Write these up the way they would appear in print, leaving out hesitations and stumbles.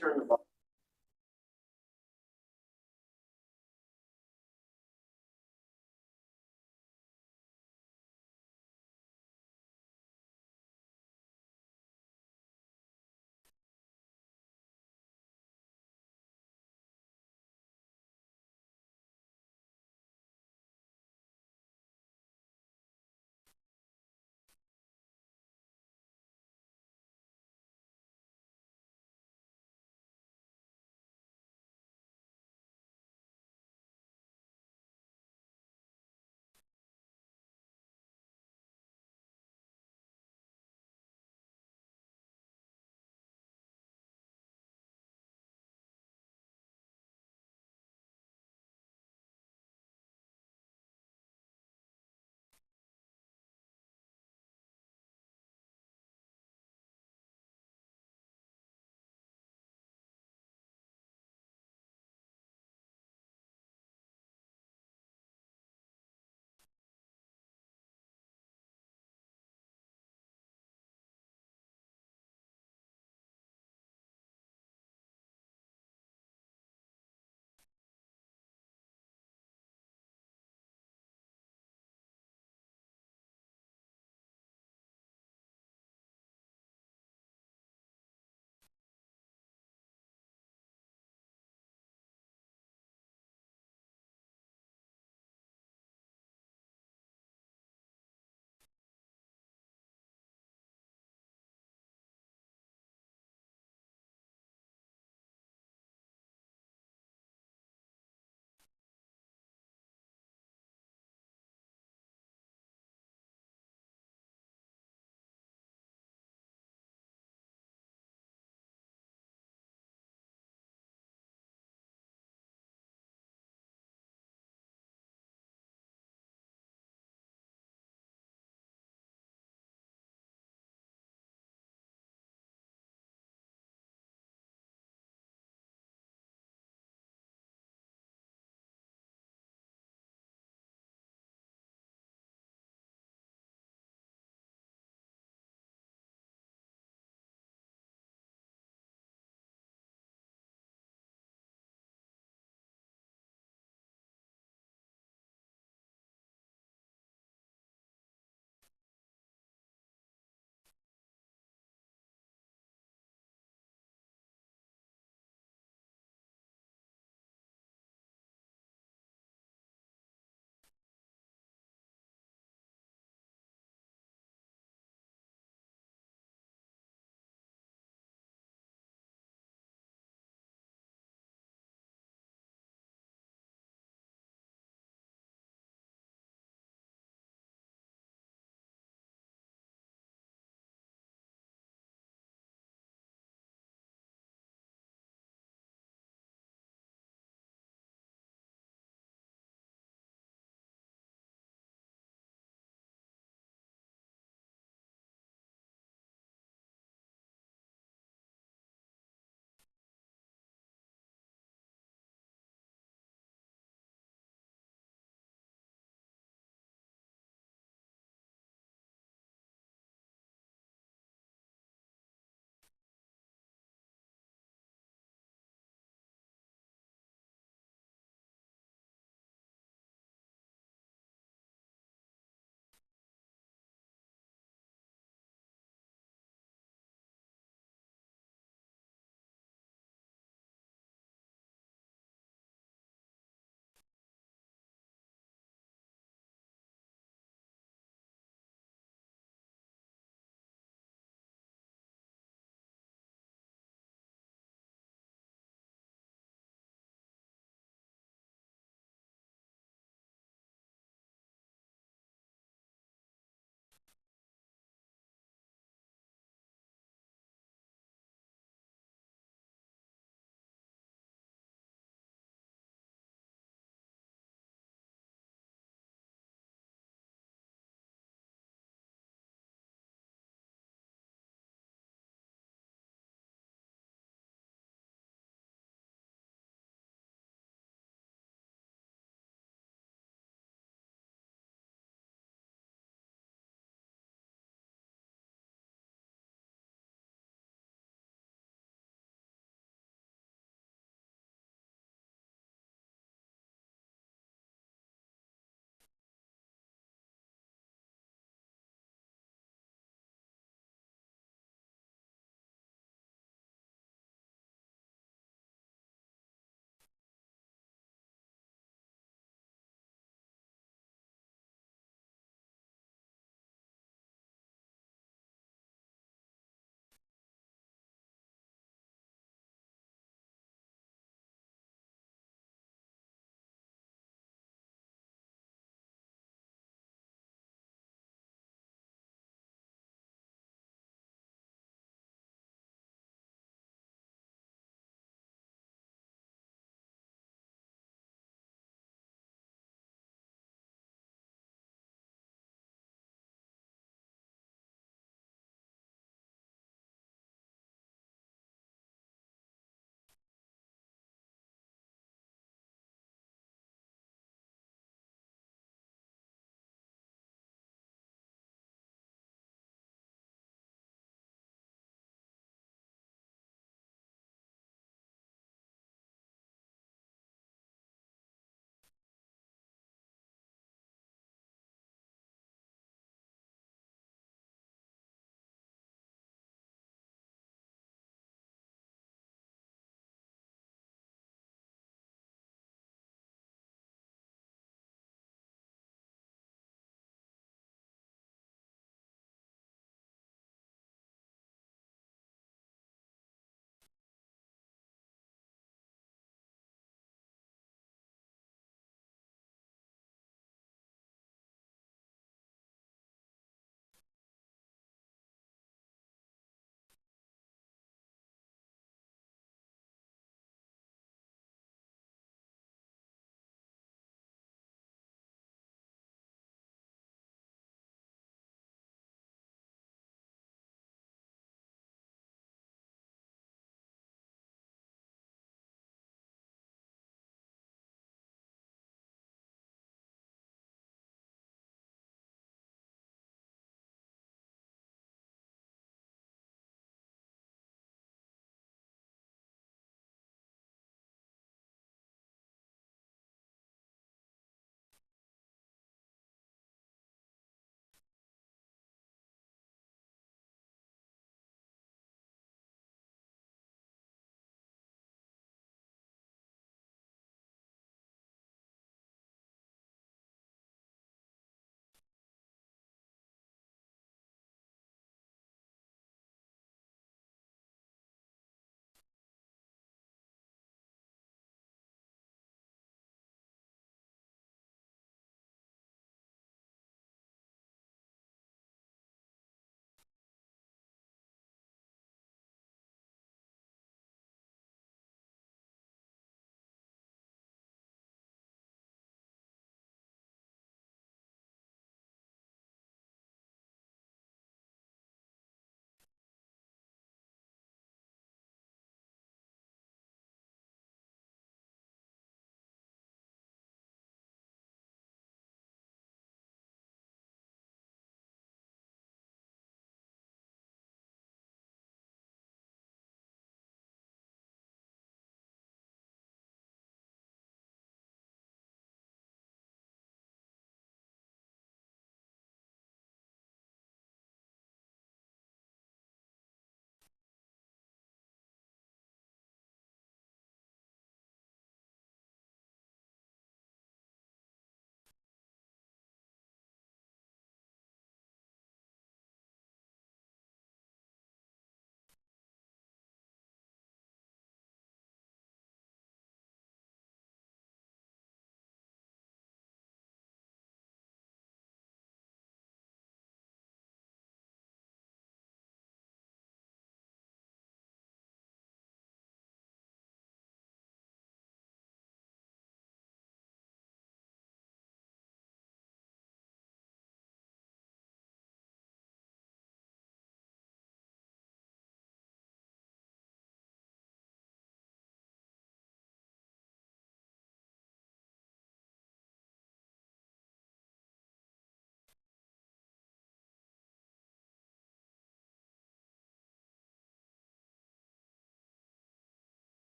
Turn the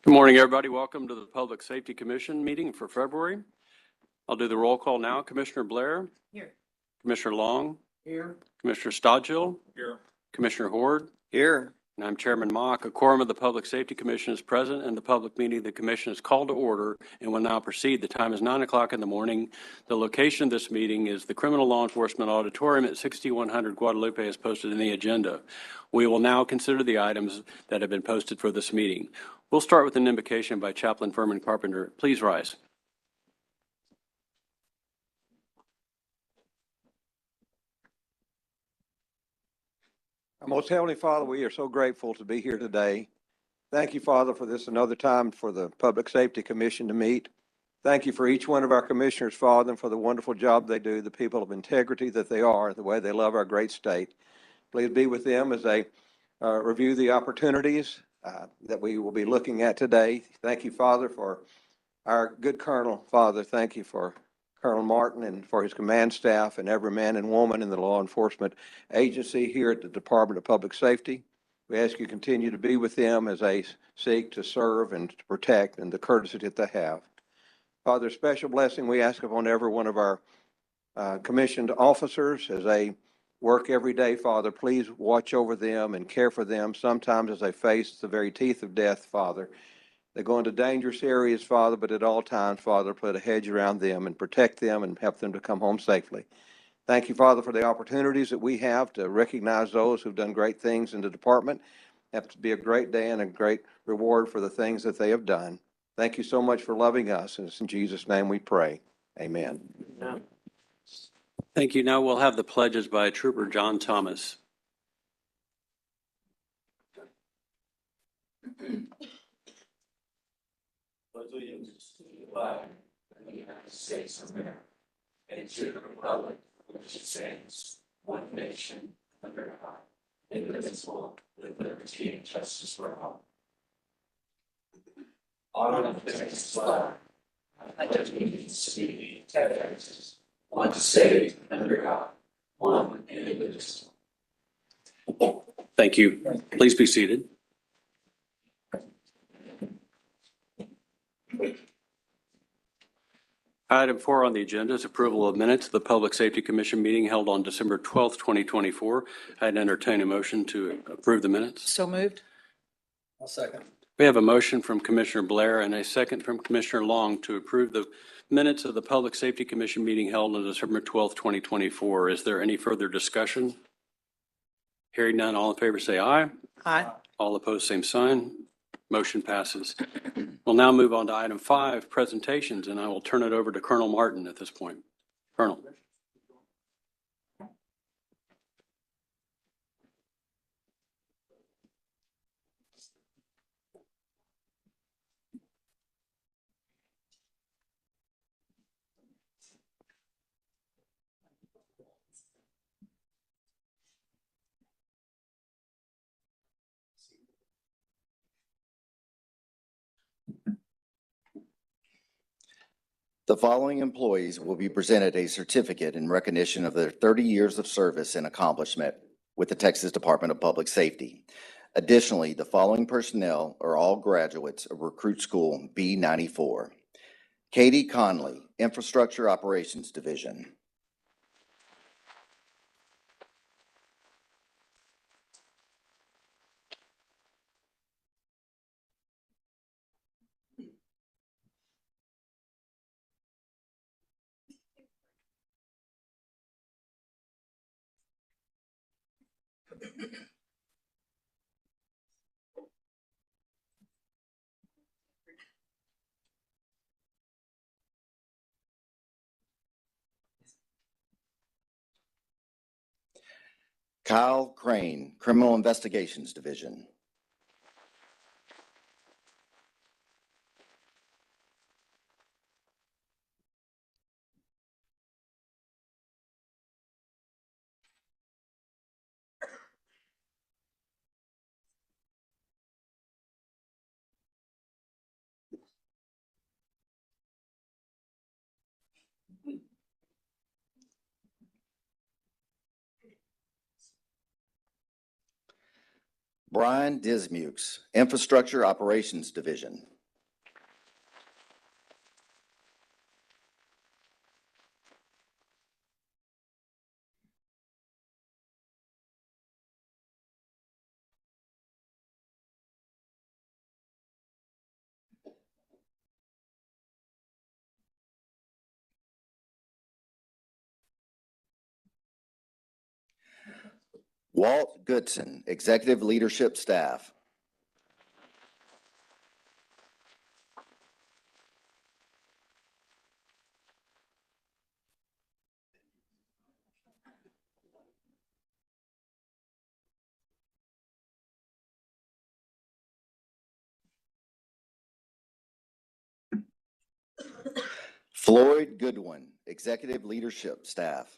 Good morning, everybody. Welcome to the Public Safety Commission meeting for February. I'll do the roll call now. Commissioner Blair. Here. Commissioner Long. Here. Commissioner Stodgill. Here. Commissioner Horde. Here. And I'm Chairman Mock. A quorum of the Public Safety Commission is present, and the public meeting of the Commission is called to order and will now proceed. The time is 9 o'clock in the morning. The location of this meeting is the Criminal Law Enforcement Auditorium at 6100 Guadalupe, as posted in the agenda. We will now consider the items that have been posted for this meeting. We'll start with an invocation by Chaplain Furman Carpenter. Please rise. Our most Heavenly Father, we are so grateful to be here today. Thank you, Father, for this another time for the Public Safety Commission to meet. Thank you for each one of our commissioners, Father, and for the wonderful job they do, the people of integrity that they are, the way they love our great state. Please be with them as they review the opportunities that we will be looking at today. Thank you, Father, for our good Colonel. Father, thank you for Colonel Martin and for his command staff and every man and woman in the law enforcement agency here at the Department of Public Safety. We ask you to continue to be with them as they seek to serve and to protect and the courtesy that they have. Father, special blessing we ask upon every one of our commissioned officers as they work every day. Father, please watch over them and care for them sometimes as they face the very teeth of death, Father. They go into dangerous areas, Father, but at all times, Father, put a hedge around them and protect them and help them to come home safely. Thank you, Father, for the opportunities that we have to recognize those who've done great things in the department. Have to be a great day and a great reward for the things that they have done. Thank you so much for loving us, and it's in Jesus' name we pray. Amen. Thank you. Now we'll have the pledges by Trooper John Thomas. Allegiance to the flag of the United States of America and to the republic which stands one nation under God, indivisible, with liberty and justice for all. Honor the Texas flag. I allegiance to the Texas, one state under God, one indivisible. Thank you. Please be seated. Item 4 on the agenda is approval of minutes of the Public Safety Commission meeting held on December 12th, 2024. I'd entertain a motion to approve the minutes. So moved. I'll second. We have a motion from Commissioner Blair and a second from Commissioner Long to approve the minutes of the Public Safety Commission meeting held on December 12th, 2024. Is there any further discussion? Hearing none, all in favor say aye. Aye. All opposed, same sign. Motion passes. We'll now move on to item 5, presentations, and I will turn it over to Colonel Martin at this point. Colonel. The following employees will be presented a certificate in recognition of their 30 years of service and accomplishment with the Texas Department of Public Safety. Additionally, the following personnel are all graduates of Recruit School B94. Katie Conley, Infrastructure Operations Division. Kyle Crane, Criminal Investigations Division. Brian Dismukes, Infrastructure Operations Division. Walt Goodson, Executive Leadership Staff. Floyd Goodwin, Executive Leadership Staff.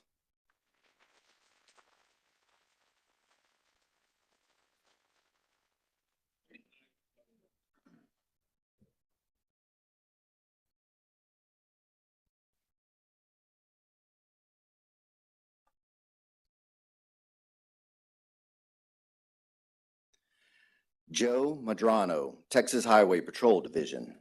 Joe Madrano, Texas Highway Patrol Division.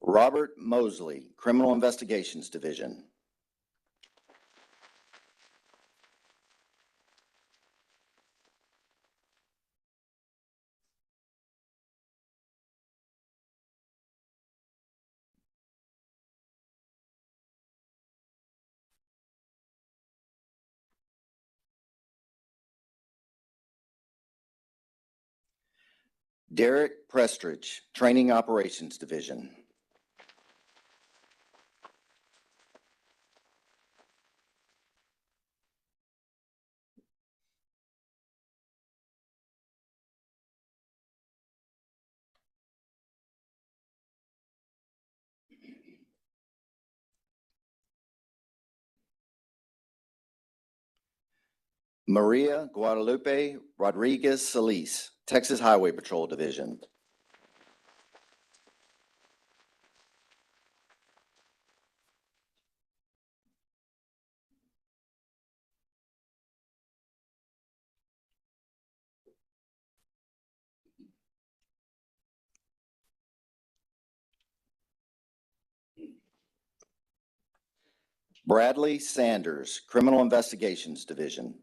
Robert Mosley, Criminal Investigations Division. Derek Prestridge, Training Operations Division. Maria Guadalupe Rodriguez Solis, Texas Highway Patrol Division. Bradley Sanders, Criminal Investigations Division.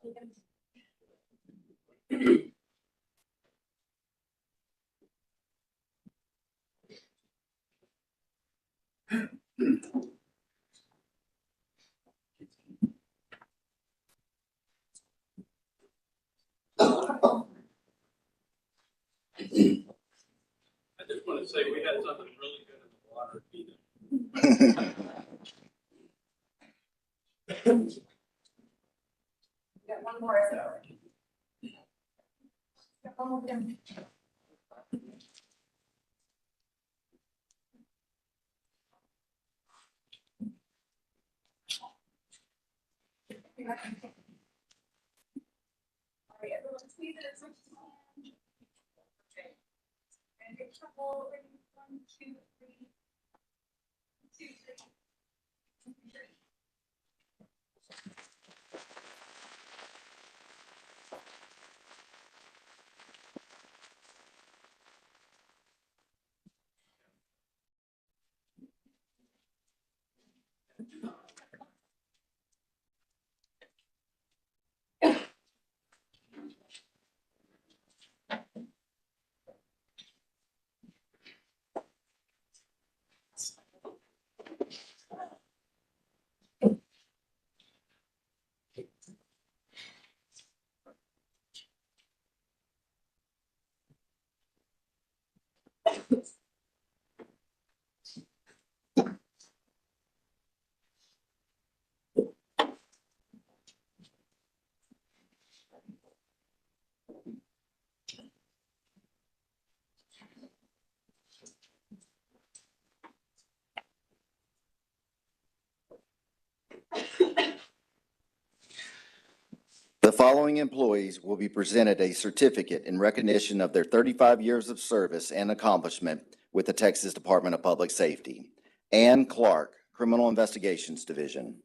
I just want to say, we had something really good in the water. Got one more. Got one more down. All right, everyone, squeeze it as much as you can. Okay. And get trouble. Ready? 1, 2, 3. 2, 3. The following employees will be presented a certificate in recognition of their 35 years of service and accomplishment with the Texas Department of Public Safety. Ann Clark, Criminal Investigations Division.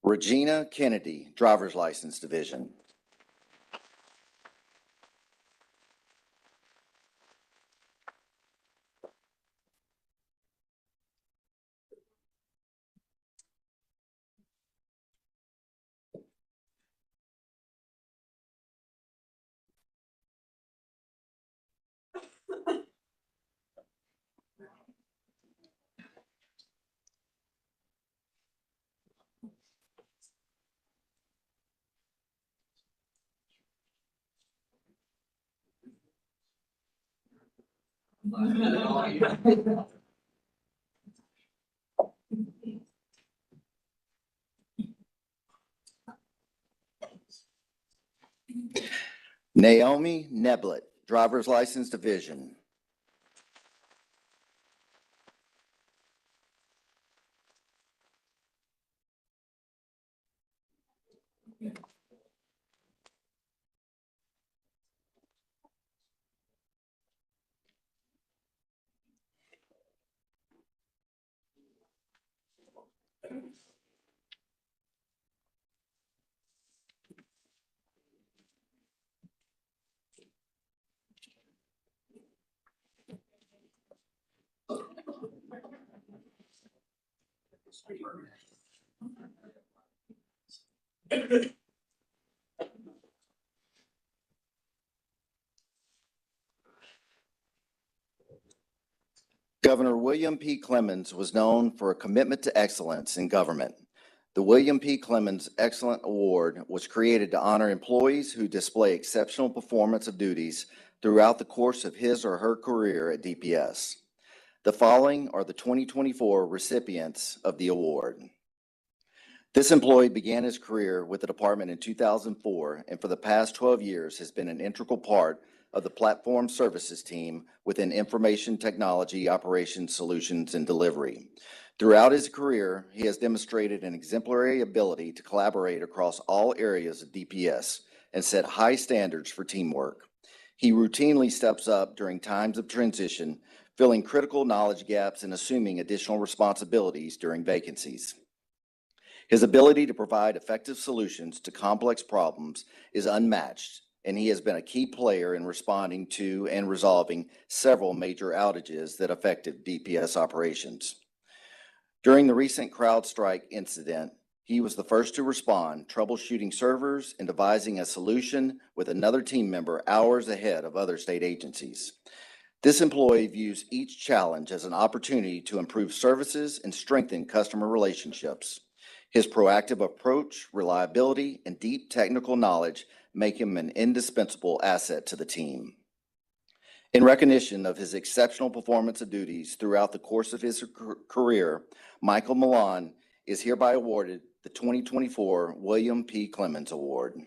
Regina Kennedy, Driver's License Division. Naomi Neblett, Driver's License Division. Governor William P. Clemens was known for a commitment to excellence in government. The William P. Clemens Excellent Award was created to honor employees who display exceptional performance of duties throughout the course of his or her career at DPS. The following are the 2024 recipients of the award. This employee began his career with the department in 2004 and for the past 12 years has been an integral part of the platform services team within information technology operations solutions and delivery. Throughout his career, he has demonstrated an exemplary ability to collaborate across all areas of DPS and set high standards for teamwork. He routinely steps up during times of transition, filling critical knowledge gaps and assuming additional responsibilities during vacancies. His ability to provide effective solutions to complex problems is unmatched, and he has been a key player in responding to and resolving several major outages that affected DPS operations. During the recent CrowdStrike incident, he was the first to respond, troubleshooting servers and devising a solution with another team member hours ahead of other state agencies. This employee views each challenge as an opportunity to improve services and strengthen customer relationships. His proactive approach, reliability, and deep technical knowledge make him an indispensable asset to the team. In recognition of his exceptional performance of duties throughout the course of his career, Michael Milan is hereby awarded the 2024 William P. Clemens Award.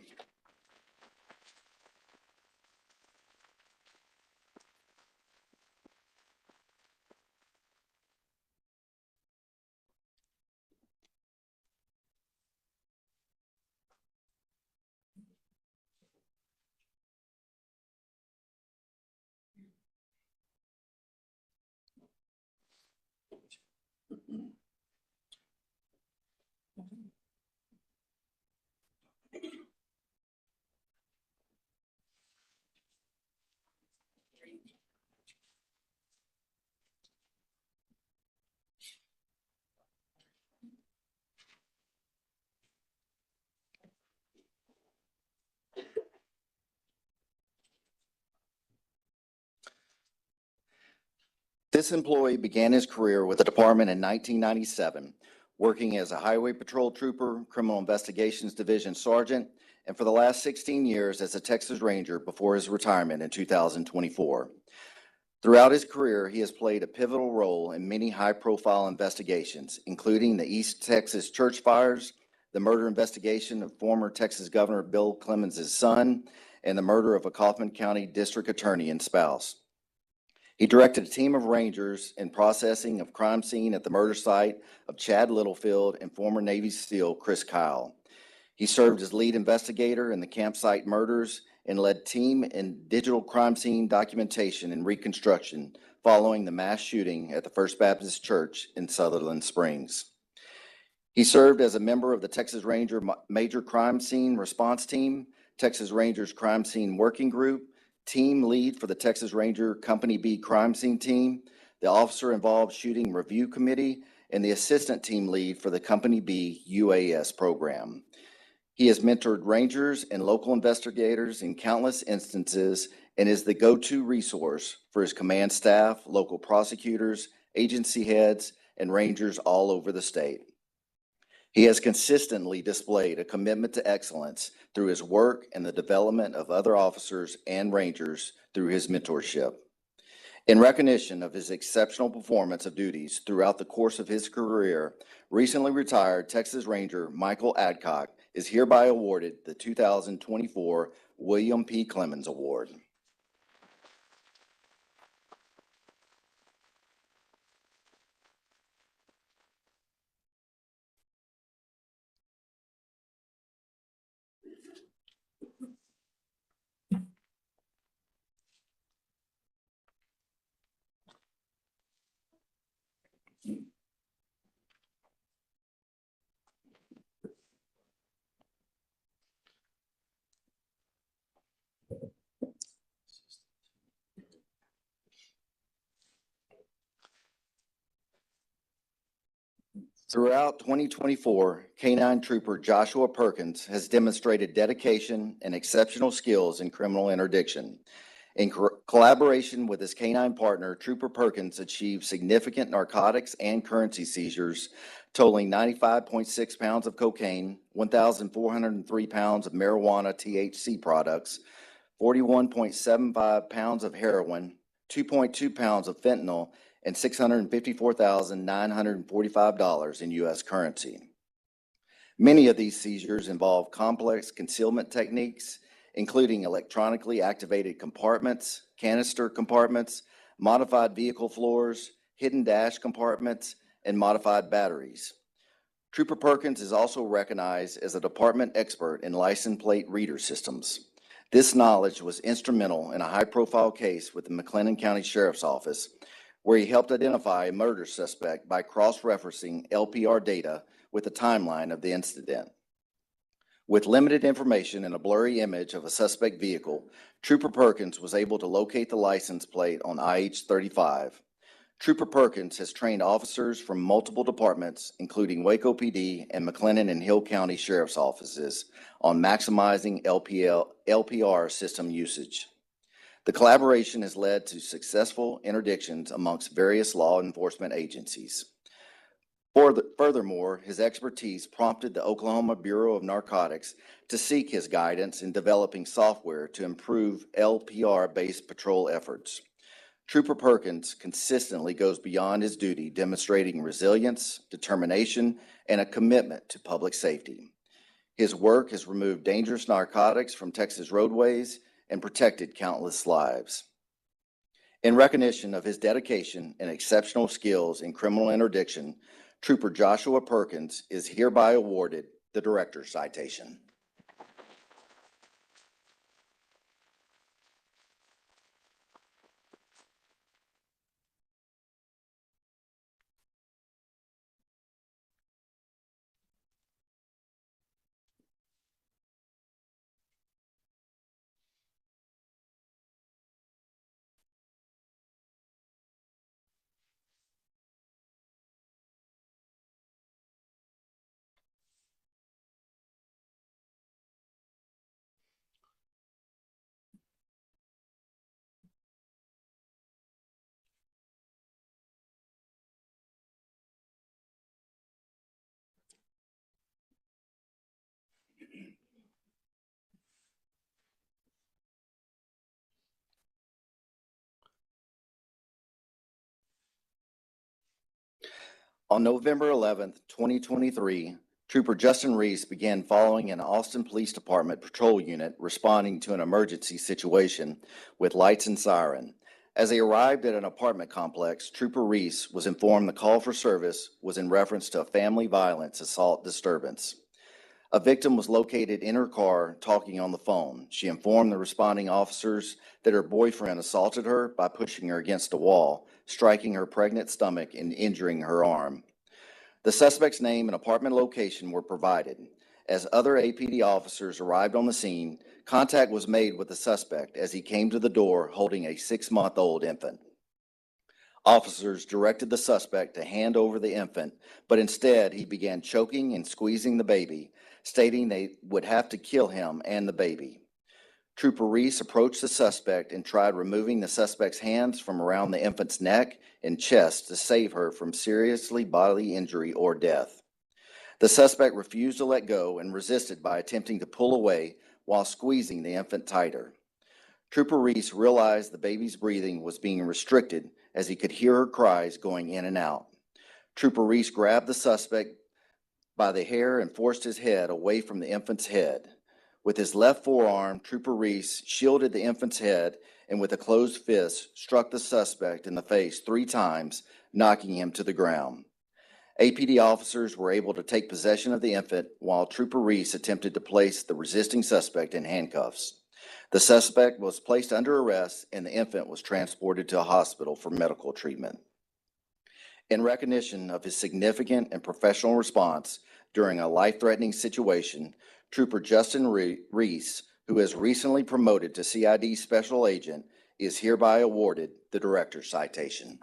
This employee began his career with the department in 1997, working as a highway patrol trooper, criminal investigations division sergeant, and for the last 16 years as a Texas Ranger before his retirement in 2024. Throughout his career, he has played a pivotal role in many high-profile investigations, including the East Texas church fires, the murder investigation of former Texas Governor Bill Clemens' son, and the murder of a Kaufman County District Attorney and spouse. He directed a team of Rangers in processing of crime scene at the murder site of Chad Littlefield and former Navy SEAL Chris Kyle. He served as lead investigator in the campsite murders and led team in digital crime scene documentation and reconstruction following the mass shooting at the First Baptist Church in Sutherland Springs. He served as a member of the Texas Ranger Major Crime Scene Response Team, Texas Rangers Crime Scene Working Group, team lead for the Texas Ranger Company B Crime Scene Team, the Officer Involved Shooting Review Committee, and the assistant team lead for the Company B UAS program. He has mentored Rangers and local investigators in countless instances and is the go-to resource for his command staff, local prosecutors, agency heads, and Rangers all over the state. He has consistently displayed a commitment to excellence through his work and the development of other officers and Rangers through his mentorship. In recognition of his exceptional performance of duties throughout the course of his career, recently retired Texas Ranger Michael Adcock is hereby awarded the 2024 William P. Clemens Award. Throughout 2024, K-9 Trooper Joshua Perkins has demonstrated dedication and exceptional skills in criminal interdiction. In collaboration with his K-9 partner, Trooper Perkins achieved significant narcotics and currency seizures, totaling 95.6 pounds of cocaine, 1,403 pounds of marijuana THC products, 41.75 pounds of heroin, 2.2 pounds of fentanyl, and $654,945 in U.S. currency. Many of these seizures involve complex concealment techniques, including electronically activated compartments, canister compartments, modified vehicle floors, hidden dash compartments, and modified batteries. Trooper Perkins is also recognized as a department expert in license plate reader systems. This knowledge was instrumental in a high-profile case with the McLennan County Sheriff's Office, where he helped identify a murder suspect by cross-referencing LPR data with the timeline of the incident. With limited information and a blurry image of a suspect vehicle, Trooper Perkins was able to locate the license plate on IH-35. Trooper Perkins has trained officers from multiple departments, including Waco PD and McLennan and Hill County Sheriff's Offices, on maximizing LPR system usage. The collaboration has led to successful interdictions amongst various law enforcement agencies. Furthermore, his expertise prompted the Oklahoma Bureau of Narcotics to seek his guidance in developing software to improve LPR-based patrol efforts. Trooper Perkins consistently goes beyond his duty, demonstrating resilience, determination, and a commitment to public safety. His work has removed dangerous narcotics from Texas roadways and protected countless lives. In recognition of his dedication and exceptional skills in criminal interdiction, Trooper Joshua Perkins is hereby awarded the Director's Citation. On November 11th, 2023, Trooper Justin Reese began following an Austin Police Department patrol unit responding to an emergency situation with lights and siren. As they arrived at an apartment complex, Trooper Reese was informed the call for service was in reference to a family violence assault disturbance. A victim was located in her car talking on the phone. She informed the responding officers that her boyfriend assaulted her by pushing her against a wall, striking her pregnant stomach and injuring her arm. The suspect's name and apartment location were provided. As other APD officers arrived on the scene, contact was made with the suspect as he came to the door holding a 6-month-old infant. Officers directed the suspect to hand over the infant, but instead he began choking and squeezing the baby, stating they would have to kill him and the baby. Trooper Reese approached the suspect and tried removing the suspect's hands from around the infant's neck and chest to save her from seriously bodily injury or death. The suspect refused to let go and resisted by attempting to pull away while squeezing the infant tighter. Trooper Reese realized the baby's breathing was being restricted as he could hear her cries going in and out. Trooper Reese grabbed the suspect by the hair and forced his head away from the infant's head. With his left forearm, Trooper Reese shielded the infant's head and with a closed fist struck the suspect in the face 3 times, knocking him to the ground. APD officers were able to take possession of the infant while Trooper Reese attempted to place the resisting suspect in handcuffs. The suspect was placed under arrest and the infant was transported to a hospital for medical treatment. In recognition of his significant and professional response during a life-threatening situation, Trooper Justin Reese, who is recently promoted to CID Special Agent, is hereby awarded the Director's Citation.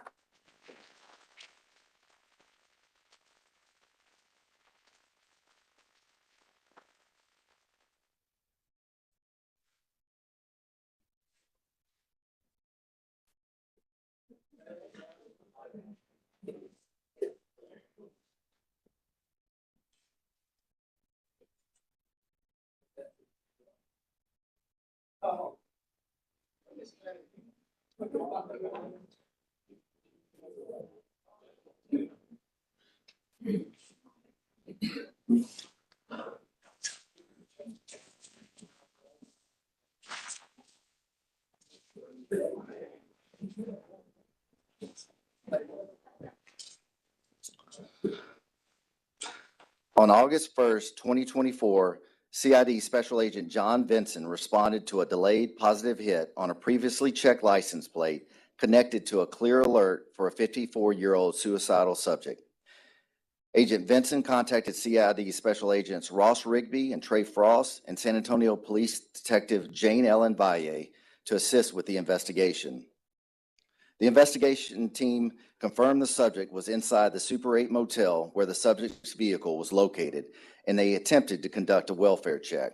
On August 1st, 2024, CID Special Agent John Vinson responded to a delayed positive hit on a previously checked license plate connected to a clear alert for a 54-year-old suicidal subject. Agent Vinson contacted CID Special Agents Ross Rigby and Trey Frost and San Antonio Police Detective Jane Ellen Valle to assist with the investigation. The investigation team confirmed the subject was inside the Super 8 motel where the subject's vehicle was located, and they attempted to conduct a welfare check.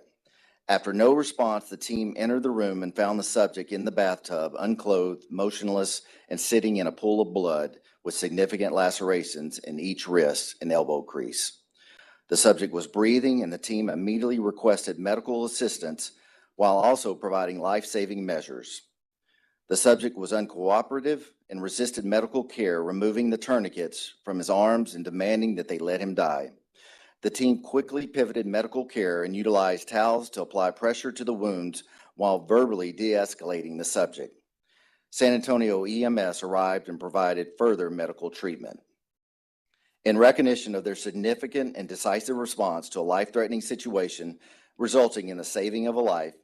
After no response, the team entered the room and found the subject in the bathtub, unclothed, motionless, and sitting in a pool of blood with significant lacerations in each wrist and elbow crease. The subject was breathing, and the team immediately requested medical assistance while also providing life-saving measures. The subject was uncooperative and resisted medical care, removing the tourniquets from his arms and demanding that they let him die. The team quickly pivoted medical care and utilized towels to apply pressure to the wounds while verbally de-escalating the subject. San Antonio EMS arrived and provided further medical treatment. In recognition of their significant and decisive response to a life-threatening situation resulting in the saving of a life,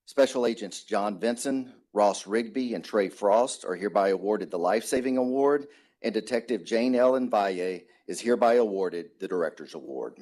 Special Agents John Vinson, Ross Rigby, and Trey Frost are hereby awarded the Life Saving Award, and Detective Jane Ellen Valle is hereby awarded the Director's Award.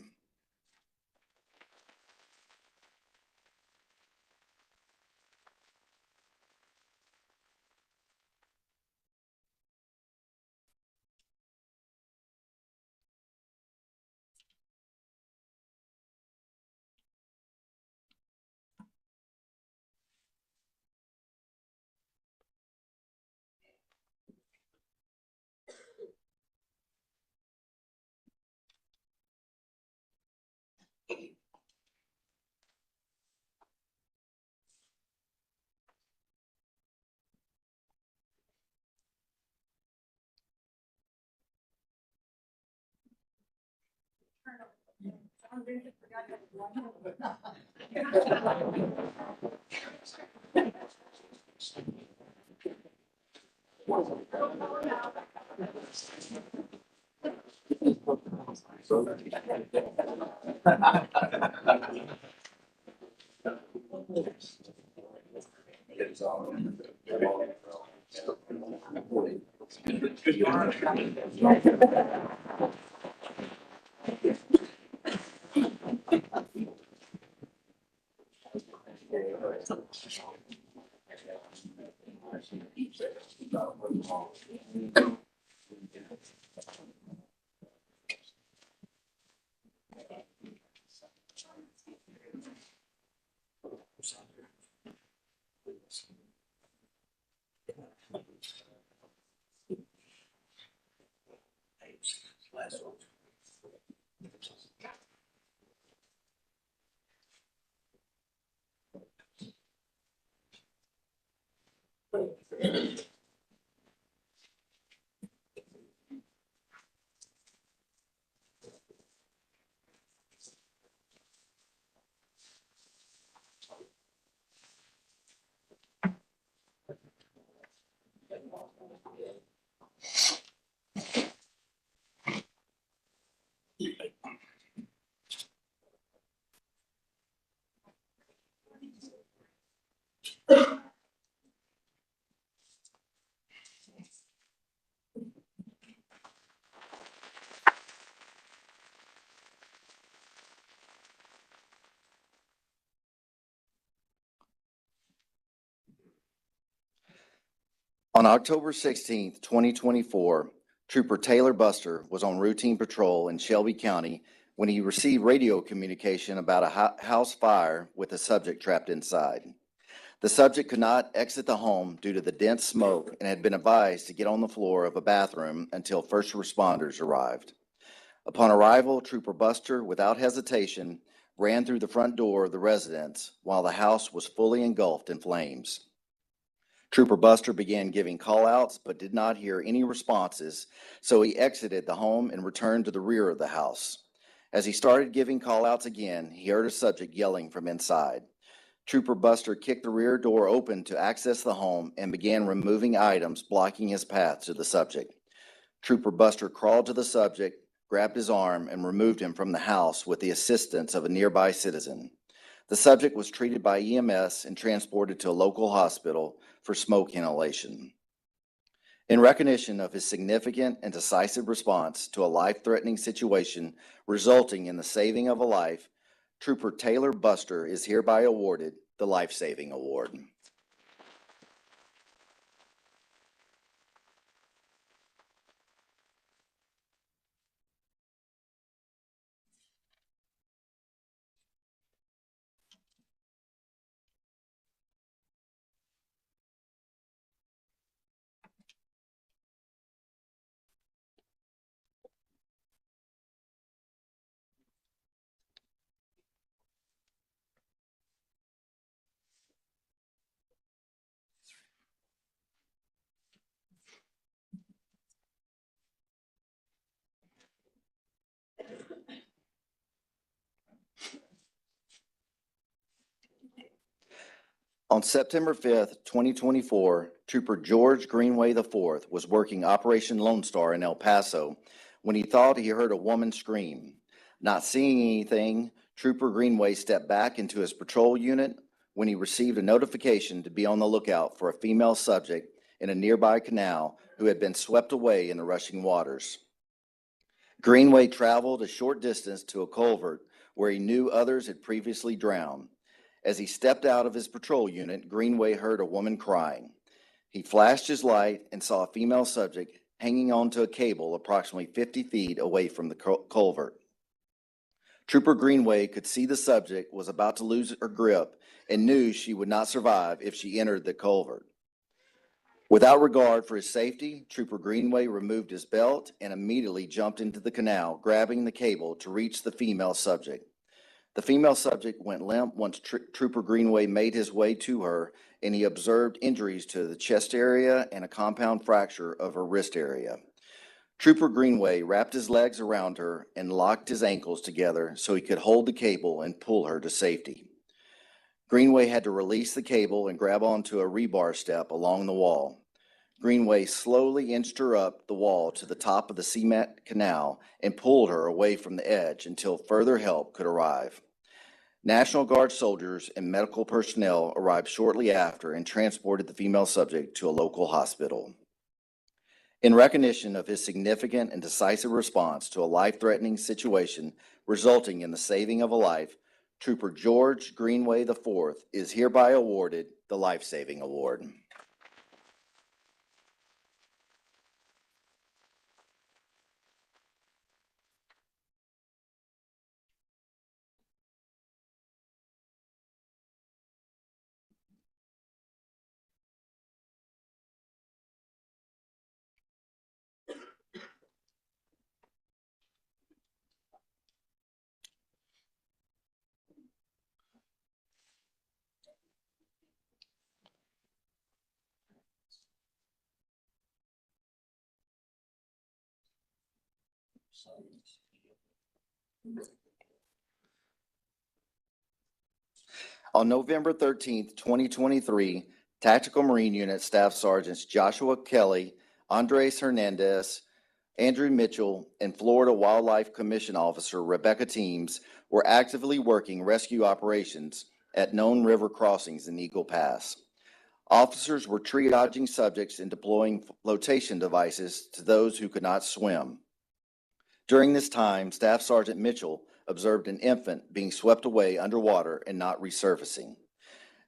On October 16th, 2024, Trooper Taylor Buster was on routine patrol in Shelby County when he received radio communication about a house fire with a subject trapped inside. The subject could not exit the home due to the dense smoke and had been advised to get on the floor of a bathroom until first responders arrived. Upon arrival, Trooper Buster, without hesitation, ran through the front door of the residence while the house was fully engulfed in flames. Trooper Buster began giving call-outs but did not hear any responses, so he exited the home and returned to the rear of the house. As he started giving call-outs again, he heard a subject yelling from inside. Trooper Buster kicked the rear door open to access the home and began removing items blocking his path to the subject. Trooper Buster crawled to the subject, grabbed his arm, and removed him from the house with the assistance of a nearby citizen. The subject was treated by EMS and transported to a local hospital for smoke inhalation. In recognition of his significant and decisive response to a life-threatening situation resulting in the saving of a life, Trooper Taylor Buster is hereby awarded the Life Saving Award. On September 5th, 2024, Trooper George Greenway IV was working Operation Lone Star in El Paso when he thought he heard a woman scream. Not seeing anything, Trooper Greenway stepped back into his patrol unit when he received a notification to be on the lookout for a female subject in a nearby canal who had been swept away in the rushing waters. Greenway traveled a short distance to a culvert where he knew others had previously drowned. As he stepped out of his patrol unit, Greenway heard a woman crying. He flashed his light and saw a female subject hanging onto a cable approximately 50 feet away from the culvert. Trooper Greenway could see the subject was about to lose her grip and knew she would not survive if she entered the culvert. Without regard for his safety, Trooper Greenway removed his belt and immediately jumped into the canal, grabbing the cable to reach the female subject. The female subject went limp once Trooper Greenway made his way to her, and he observed injuries to the chest area and a compound fracture of her wrist area. Trooper Greenway wrapped his legs around her and locked his ankles together so he could hold the cable and pull her to safety. Greenway had to release the cable and grab onto a rebar step along the wall. Greenway slowly inched her up the wall to the top of the cement canal and pulled her away from the edge until further help could arrive. National Guard soldiers and medical personnel arrived shortly after and transported the female subject to a local hospital. In recognition of his significant and decisive response to a life-threatening situation resulting in the saving of a life, Trooper George Greenway IV is hereby awarded the Life Saving Award. On November 13th, 2023, Tactical Marine Unit Staff Sergeants Joshua Kelly, Andres Hernandez, Andrew Mitchell, and Florida Wildlife Commission Officer Rebecca Teams were actively working rescue operations at known river crossings in Eagle Pass. Officers were triaging subjects and deploying flotation devices to those who could not swim. During this time, Staff Sergeant Mitchell observed an infant being swept away underwater and not resurfacing.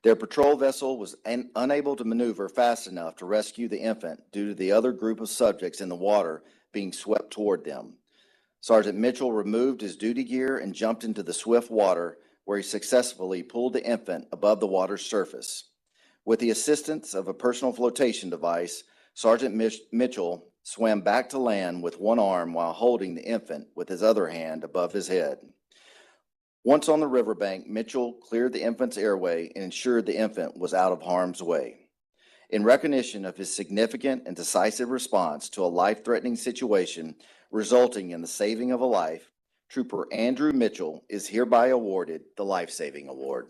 Their patrol vessel was unable to maneuver fast enough to rescue the infant due to the other group of subjects in the water being swept toward them. Sergeant Mitchell removed his duty gear and jumped into the swift water, where he successfully pulled the infant above the water's surface. With the assistance of a personal flotation device, Sergeant Mitchell swam back to land with one arm while holding the infant with his other hand above his head. Once on the riverbank, Mitchell cleared the infant's airway and ensured the infant was out of harm's way. In recognition of his significant and decisive response to a life-threatening situation resulting in the saving of a life, Trooper Andrew Mitchell is hereby awarded the Life Saving Award.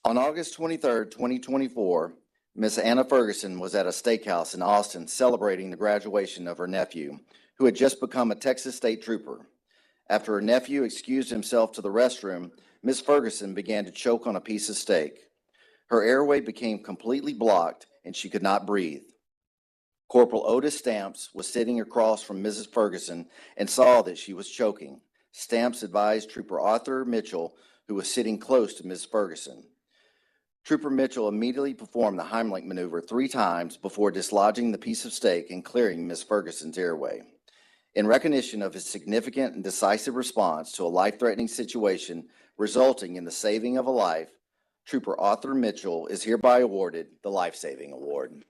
On August 23rd, 2024, Miss Anna Ferguson was at a steakhouse in Austin celebrating the graduation of her nephew, who had just become a Texas State Trooper. After her nephew excused himself to the restroom, Miss Ferguson began to choke on a piece of steak. Her airway became completely blocked and she could not breathe. Corporal Otis Stamps was sitting across from Mrs. Ferguson and saw that she was choking. Stamps advised Trooper Arthur Mitchell, who was sitting close to Ms. Ferguson. Trooper Mitchell immediately performed the Heimlich maneuver 3 times before dislodging the piece of steak and clearing Ms. Ferguson's airway. In recognition of his significant and decisive response to a life-threatening situation resulting in the saving of a life, Trooper Arthur Mitchell is hereby awarded the Life Saving Award.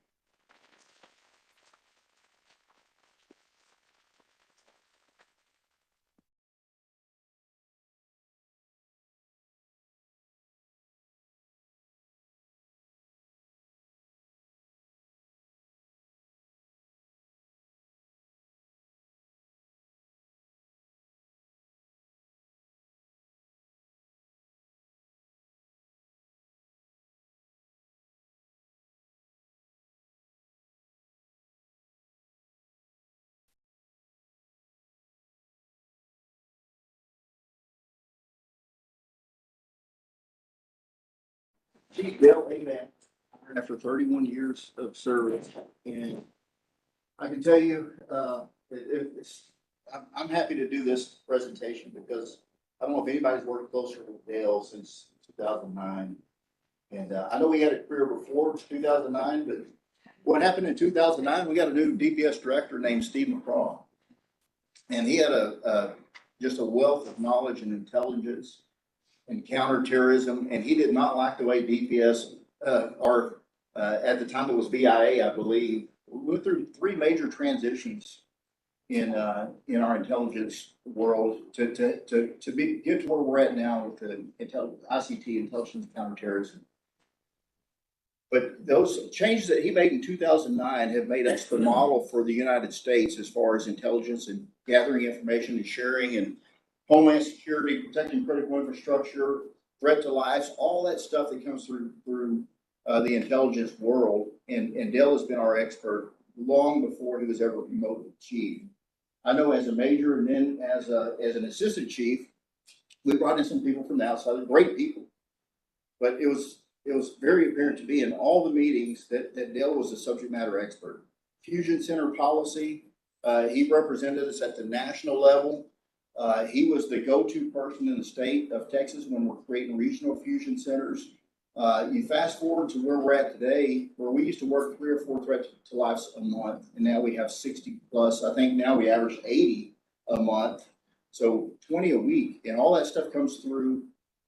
Chief Bill, amen. After 31 years of service, and I can tell you, I'm happy to do this presentation because I don't know if anybody's worked closer with Dale since 2009. And I know we had a career before 2009, but what happened in 2009, we got a new DPS director named Steve McCraw. And he had just a wealth of knowledge and intelligence and counterterrorism, and he did not like the way DPS, at the time it was VIA, I believe. We went through 3 major transitions in our intelligence world to get to where we're at now with the ICT, intelligence counterterrorism. But those changes that he made in 2009 have made us the model for the United States as far as intelligence and gathering information and sharing and Homeland Security, protecting critical infrastructure, threat to lives, all that stuff that comes through the intelligence world. And Dale has been our expert long before he was ever promoted to chief. I know as a major and then as an assistant chief, we brought in some people from the outside, great people. But it was very apparent to me in all the meetings that Dale was a subject matter expert. Fusion Center policy, he represented us at the national level. He was the go-to person in the state of Texas when we're creating regional fusion centers. You fast forward to where we're at today, where we used to work 3 or 4 threats to lives a month, and now we have 60 plus. I think now we average 80 a month, so 20 a week, and all that stuff comes through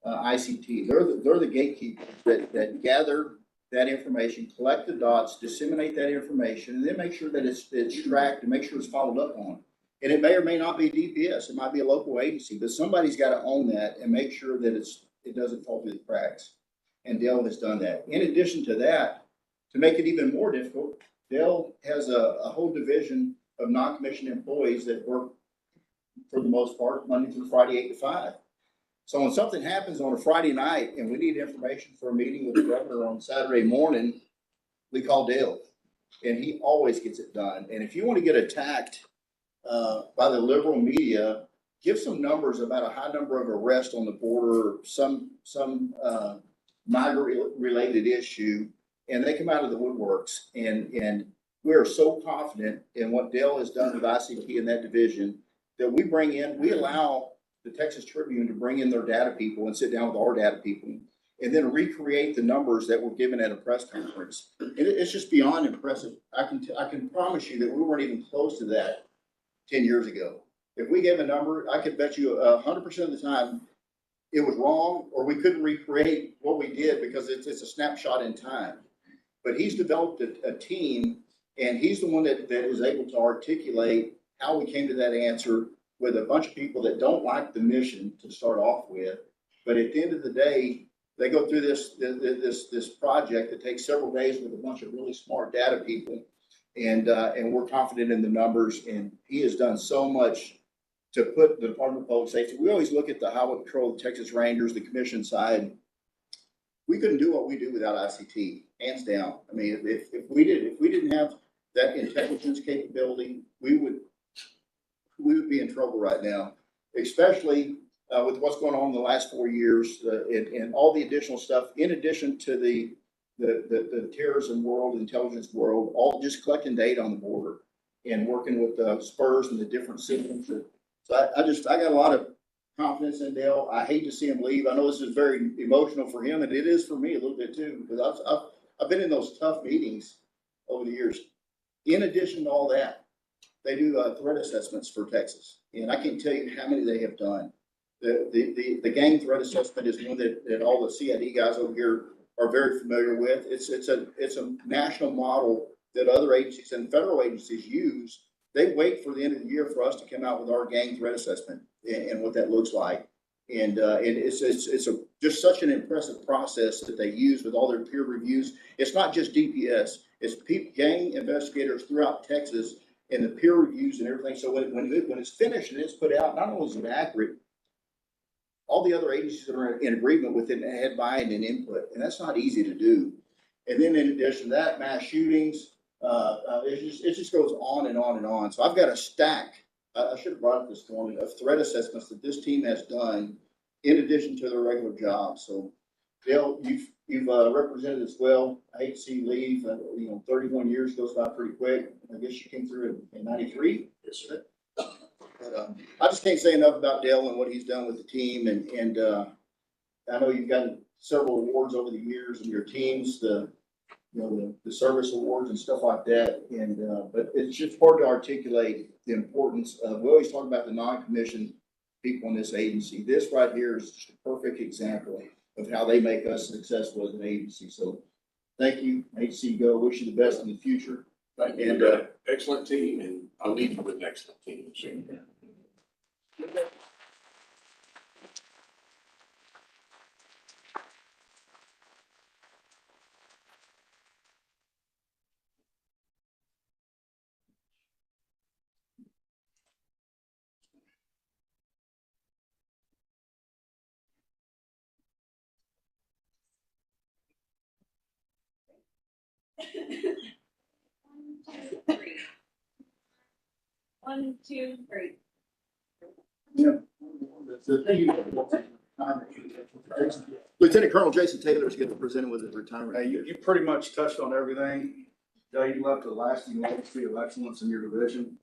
ICT. They're the gatekeepers that gather that information, collect the dots, disseminate that information, and then make sure that it's tracked and make sure it's followed up on. And it may or may not be DPS. It might be a local agency, but somebody's got to own that and make sure that it doesn't fall through the cracks. And Dale has done that. In addition to that, to make it even more difficult, Dale has a whole division of non-commissioned employees that work, for the most part, Monday through Friday, 8 to 5. So when something happens on a Friday night and we need information for a meeting with the governor on Saturday morning, we call Dale, and he always gets it done. And if you want to get attacked by the liberal media, give some numbers about a high number of arrests on the border, some migrant-related issue, and they come out of the woodworks. And we are so confident in what Dale has done with ICT in that division that we allow the Texas Tribune to bring in their data people and sit down with our data people and then recreate the numbers that were given at a press conference. It's just beyond impressive. I can promise you that we weren't even close to that 10 years ago. If we gave a number, I could bet you 100% of the time it was wrong, or we couldn't recreate what we did because it's a snapshot in time. But he's developed a team, and he's the one that is able to articulate how we came to that answer with a bunch of people that don't like the mission to start off with. But at the end of the day, they go through this project that takes several days with a bunch of really smart data people. And we're confident in the numbers, and he has done so much to put the Department of Public Safety. We always look at the Highway Patrol, the Texas Rangers, the commission side. we couldn't do what we do without ICT, hands down. I mean, if we didn't have that intelligence capability, we would be in trouble right now, especially with what's going on in the last 4 years and all the additional stuff, in addition to the terrorism world, intelligence world, all just collecting data on the border and working with the Spurs and the different systems. So I got a lot of confidence in Dale. I hate to see him leave. I know this is very emotional for him, and it is for me a little bit too, because I've been in those tough meetings over the years. In addition to all that, they do threat assessments for Texas, and I can't tell you how many they have done. The gang threat assessment is one that all the CID guys over here are very familiar with. It's a national model that other agencies and federal agencies use. They wait for the end of the year for us to come out with our gang threat assessment and what that looks like. And it's just such an impressive process that they use with all their peer reviews. It's not just DPS, it's gang investigators throughout Texas and the peer reviews and everything. So when it's finished and it's put out, not only is it accurate, all the other agencies that are in agreement with it had buy-in and input, and that's not easy to do. And then in addition to that, mass shootings, it just goes on and on and on. So I've got a stack, I should have brought it this morning, of threat assessments that this team has done in addition to their regular job. So Dale, you've represented as well. I hate to see you leave. 31 years goes by pretty quick. I guess you came through in 93. Yes, sir. But I just can't say enough about Dale and what he's done with the team. And I know you've gotten several awards over the years and your teams, the service awards and stuff like that. And but it's just hard to articulate the importance of, we always talk about the non-commissioned people in this agency. This right here is just a perfect example of how they make us successful as an agency. So thank you. I hate to see you go. Wish you the best in the future. Thank you. And Excellent team, and I'll leave you with an excellent team. One, two, three. Lieutenant Colonel Jason Taylor is going to present with his retirement. Hey, you pretty much touched on everything. Dale, you left a lasting legacy of excellence in your division.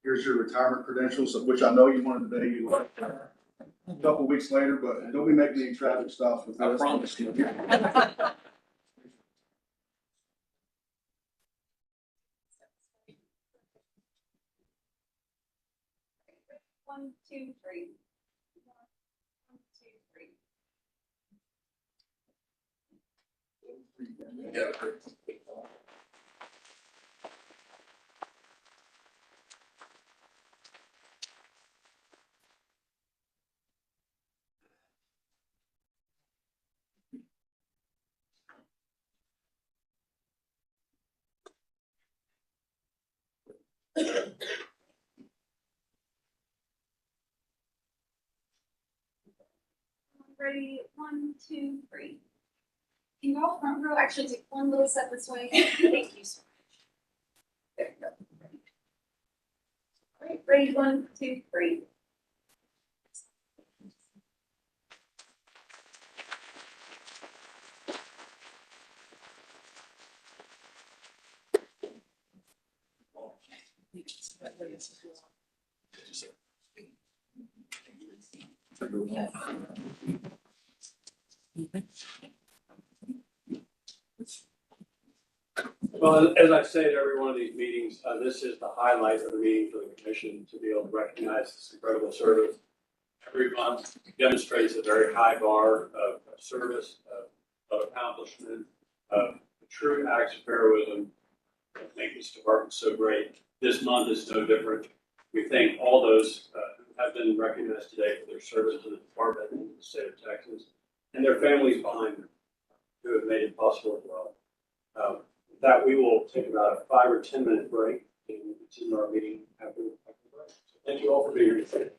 Here's your retirement credentials, of which I know you wanted to be. You left a couple weeks later, but don't be making any traffic stops with I this. promise you. One, two, three. One, two, three. Yeah. Ready, one, two, three. Can you all front row actually take one little step this way? Thank you so much. There you go. All right, ready, one, two, three. Well, as I say at every one of these meetings, this is the highlight of the meeting for the commission to be able to recognize this incredible service. Every month demonstrates a very high bar of service, of accomplishment, of true acts of heroism that make this department so great. This month is no different. We thank all those who have been recognized today for their service to the department and the state of Texas, and their families behind them who have made it possible as well. That we will take about a 5 or 10 minute break and continue our meeting after the break. So thank you all for being here today.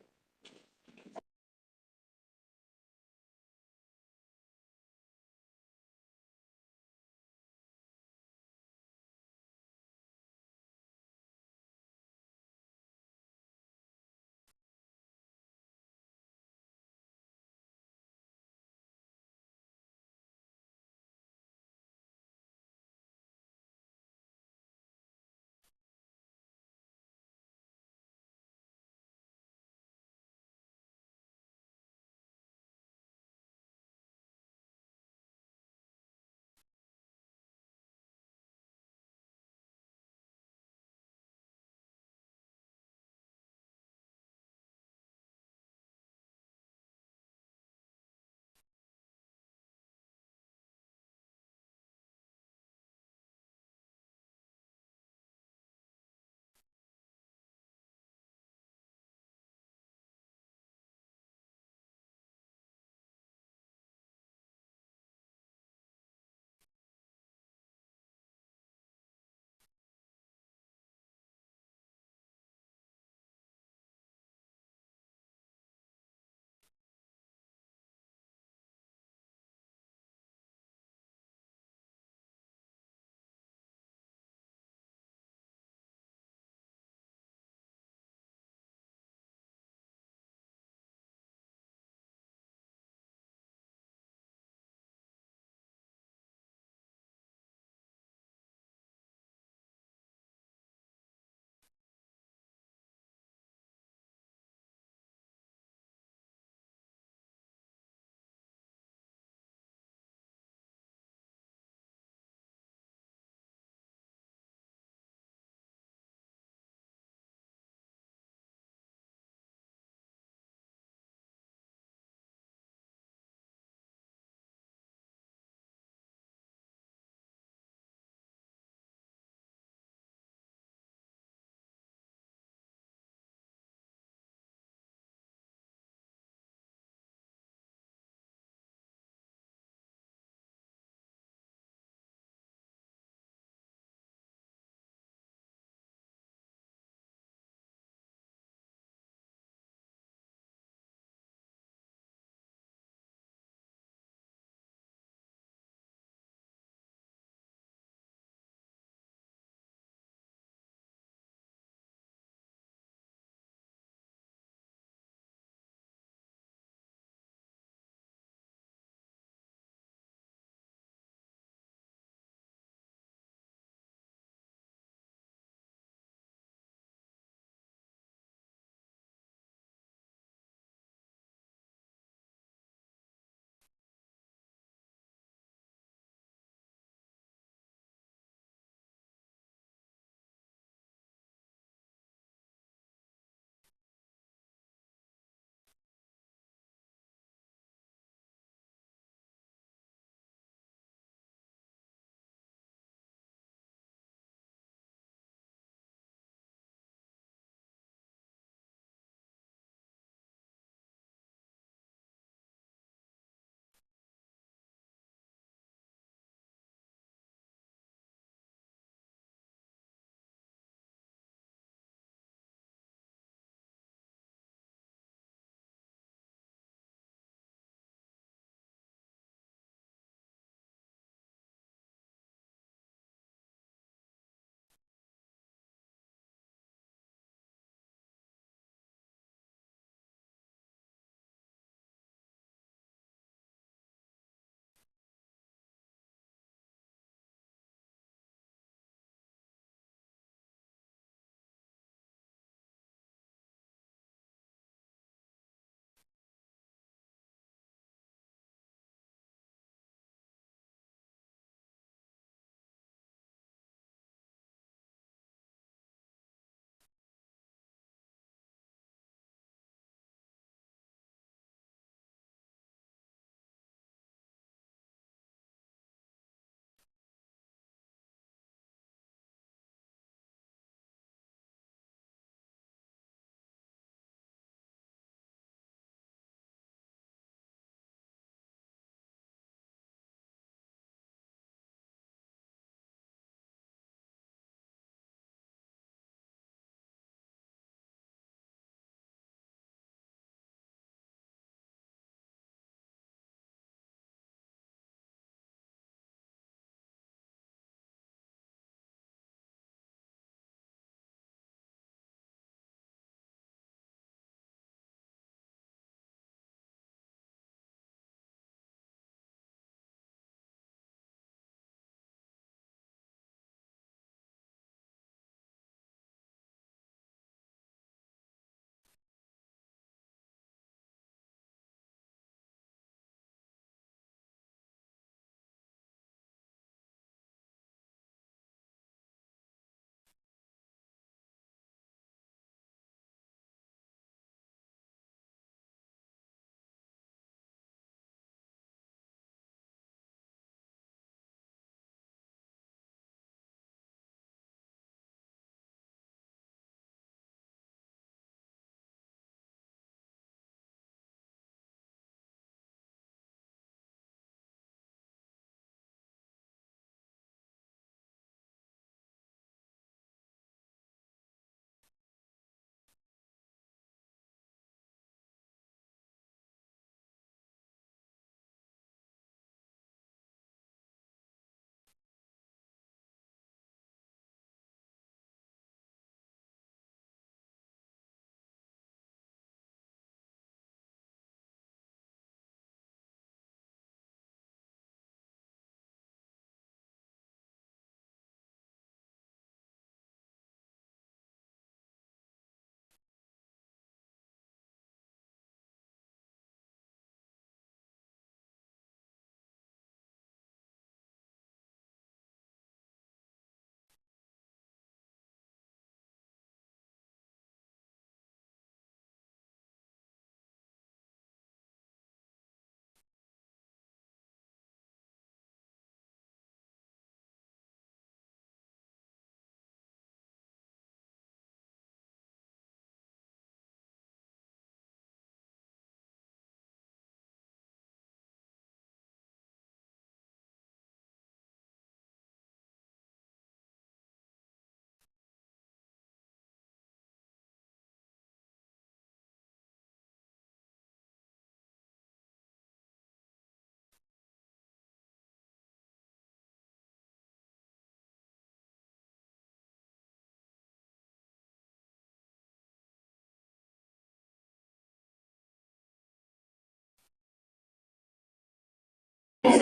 Not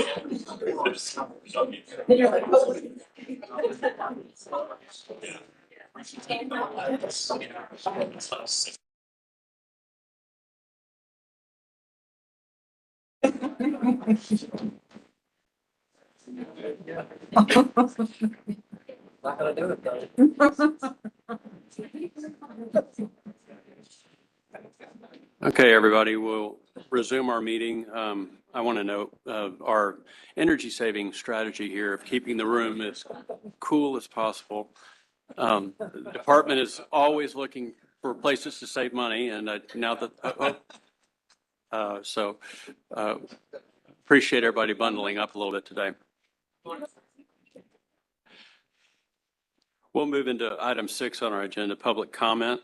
gonna do it though. Okay, everybody, we'll resume our meeting. I want to note our energy saving strategy here of keeping the room as cool as possible. The department is always looking for places to save money, and now that, appreciate everybody bundling up a little bit today. We'll move into item 6 on our agenda, public comment.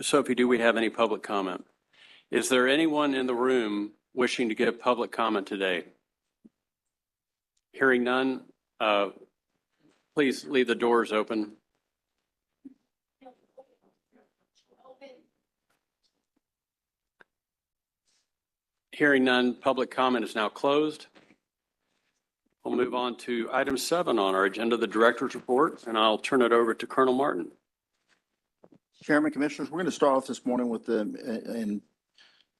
Sophie, do we have any public comment? Is there anyone in the room wishing to give public comment today? Hearing none, please leave the doors open. Hearing none, public comment is now closed. We'll move on to item 7 on our agenda, the director's report, and I'll turn it over to Colonel Martin. Chairman, Commissioners, we're going to start off this morning with the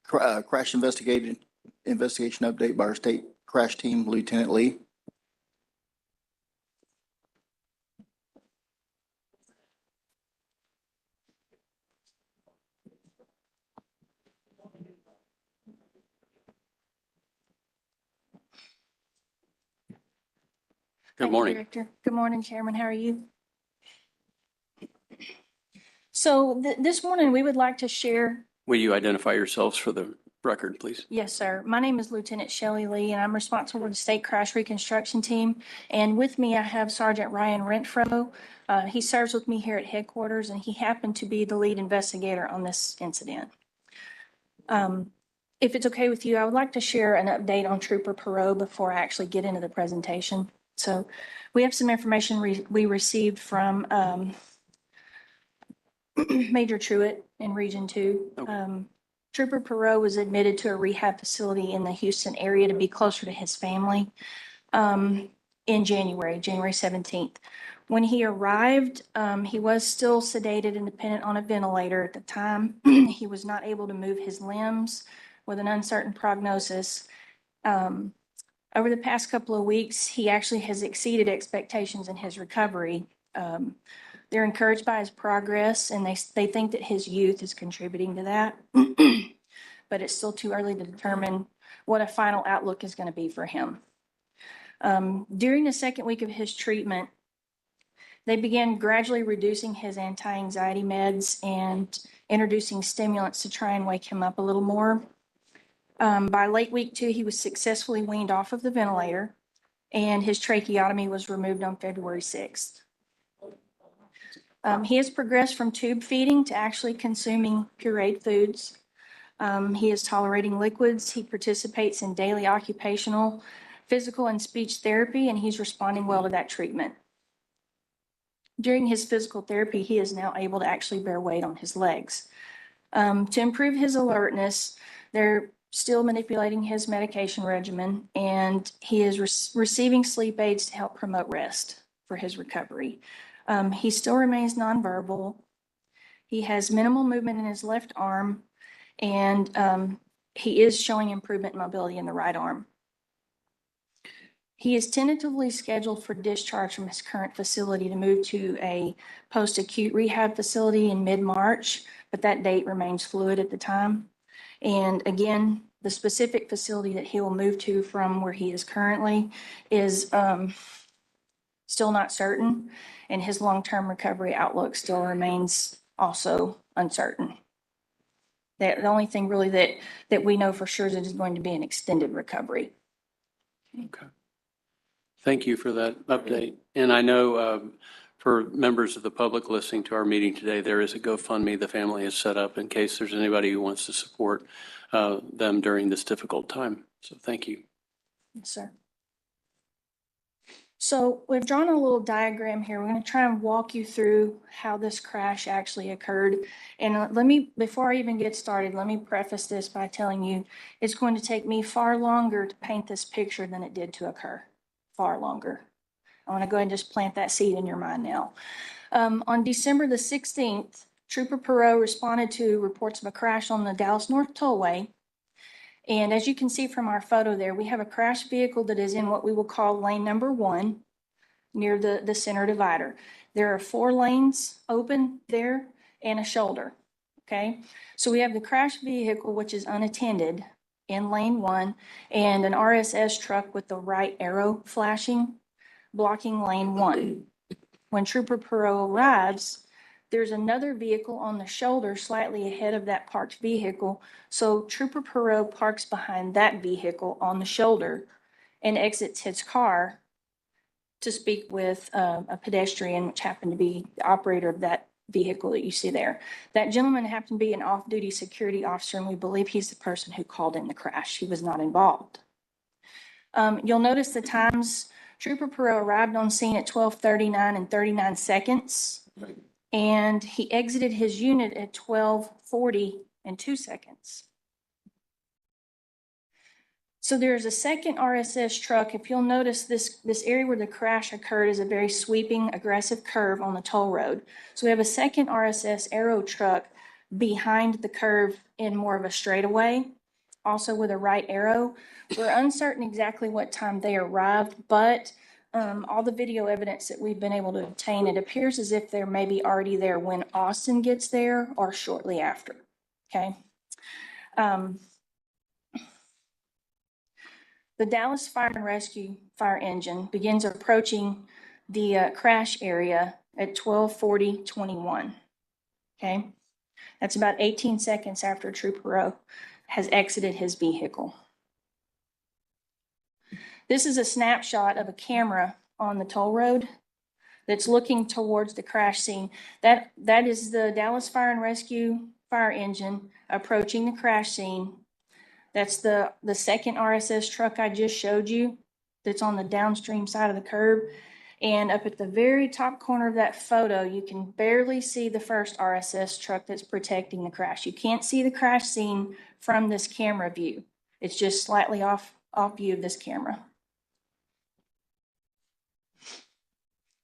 crash investigation update by our state crash team, Lieutenant Lee. Good morning. Director. Good morning, Chairman. How are you? So this morning, we would like to share. Will you identify yourselves for the record, please? Yes, sir. My name is Lieutenant Shelley Lee, and I'm responsible for the State Crash Reconstruction Team. And with me, I have Sergeant Ryan Renfro. He serves with me here at headquarters, and he happened to be the lead investigator on this incident. If it's okay with you, I would like to share an update on Trooper Perot before I actually get into the presentation. So we have some information we received from Major Truitt in Region 2. Okay. Trooper Perot was admitted to a rehab facility in the Houston area to be closer to his family in January 17th. When he arrived, he was still sedated and dependent on a ventilator at the time. He was not able to move his limbs with an uncertain prognosis. Over the past couple of weeks, he actually has exceeded expectations in his recovery. They're encouraged by his progress, and they think that his youth is contributing to that. But it's still too early to determine what a final outlook is going to be for him. During the second week of his treatment, they began gradually reducing his anti-anxiety meds and introducing stimulants to try and wake him up a little more. By late week 2, he was successfully weaned off of the ventilator, and his tracheotomy was removed on February 6th. He has progressed from tube feeding to actually consuming pureed foods. He is tolerating liquids. He participates in daily occupational, physical, and speech therapy, and he's responding well to that treatment. During his physical therapy, he is now able to actually bear weight on his legs. To improve his alertness, they're still manipulating his medication regimen, and he is receiving sleep aids to help promote rest for his recovery. He still remains nonverbal. He has minimal movement in his left arm, and he is showing improvement in mobility in the right arm. He is tentatively scheduled for discharge from his current facility to move to a post-acute rehab facility in mid-March, but that date remains fluid at the time. And again, the specific facility that he will move to from where he is currently is still not certain, and his long-term recovery outlook still remains also uncertain. The only thing really that we know for sure is it is going to be an extended recovery. Okay. Thank you for that update. And I know for members of the public listening to our meeting today, there is a GoFundMe the family has set up in case there's anybody who wants to support them during this difficult time. So thank you. Yes, sir. So we've drawn a little diagram here. We're going to try and walk you through how this crash actually occurred. And before I even get started, let me preface this by telling you it's going to take me far longer to paint this picture than it did to occur. Far longer. I want to go ahead and just plant that seed in your mind now. On December the 16th, Trooper Perot responded to reports of a crash on the Dallas North Tollway. And as you can see from our photo there, we have a crashed vehicle that is in what we will call lane number 1 near the center divider. There are 4 lanes open there and a shoulder, okay? So we have the crashed vehicle, which is unattended in lane 1, and an RSS truck with the right arrow flashing, blocking lane 1. When Trooper Perot arrives, there's another vehicle on the shoulder slightly ahead of that parked vehicle. So Trooper Perot parks behind that vehicle on the shoulder and exits his car to speak with a pedestrian, which happened to be the operator of that vehicle that you see there. That gentleman happened to be an off-duty security officer, and we believe he's the person who called in the crash. He was not involved. You'll notice the times. Trooper Perot arrived on scene at 12:39 and 39 seconds, and he exited his unit at 12:40 and 2 seconds. So there's a second RSS truck. If you'll notice, this area where the crash occurred is a very sweeping, aggressive curve on the toll road. So we have a second RSS Arrow truck behind the curve in more of a straightaway, also with a right arrow. We're uncertain exactly what time they arrived, but all the video evidence that we've been able to obtain, it appears as if they're maybe already there when Austin gets there or shortly after, okay? The Dallas Fire and Rescue fire engine begins approaching the crash area at 12:40:21, okay? That's about 18 seconds after Trooper Perot has exited his vehicle. This is a snapshot of a camera on the toll road that's looking towards the crash scene. That is the Dallas Fire and Rescue fire engine approaching the crash scene. That's the second RSS truck I just showed you that's on the downstream side of the curb. And up at the very top corner of that photo, you can barely see the first RSS truck that's protecting the crash. You can't see the crash scene from this camera view. It's just slightly off view of this camera.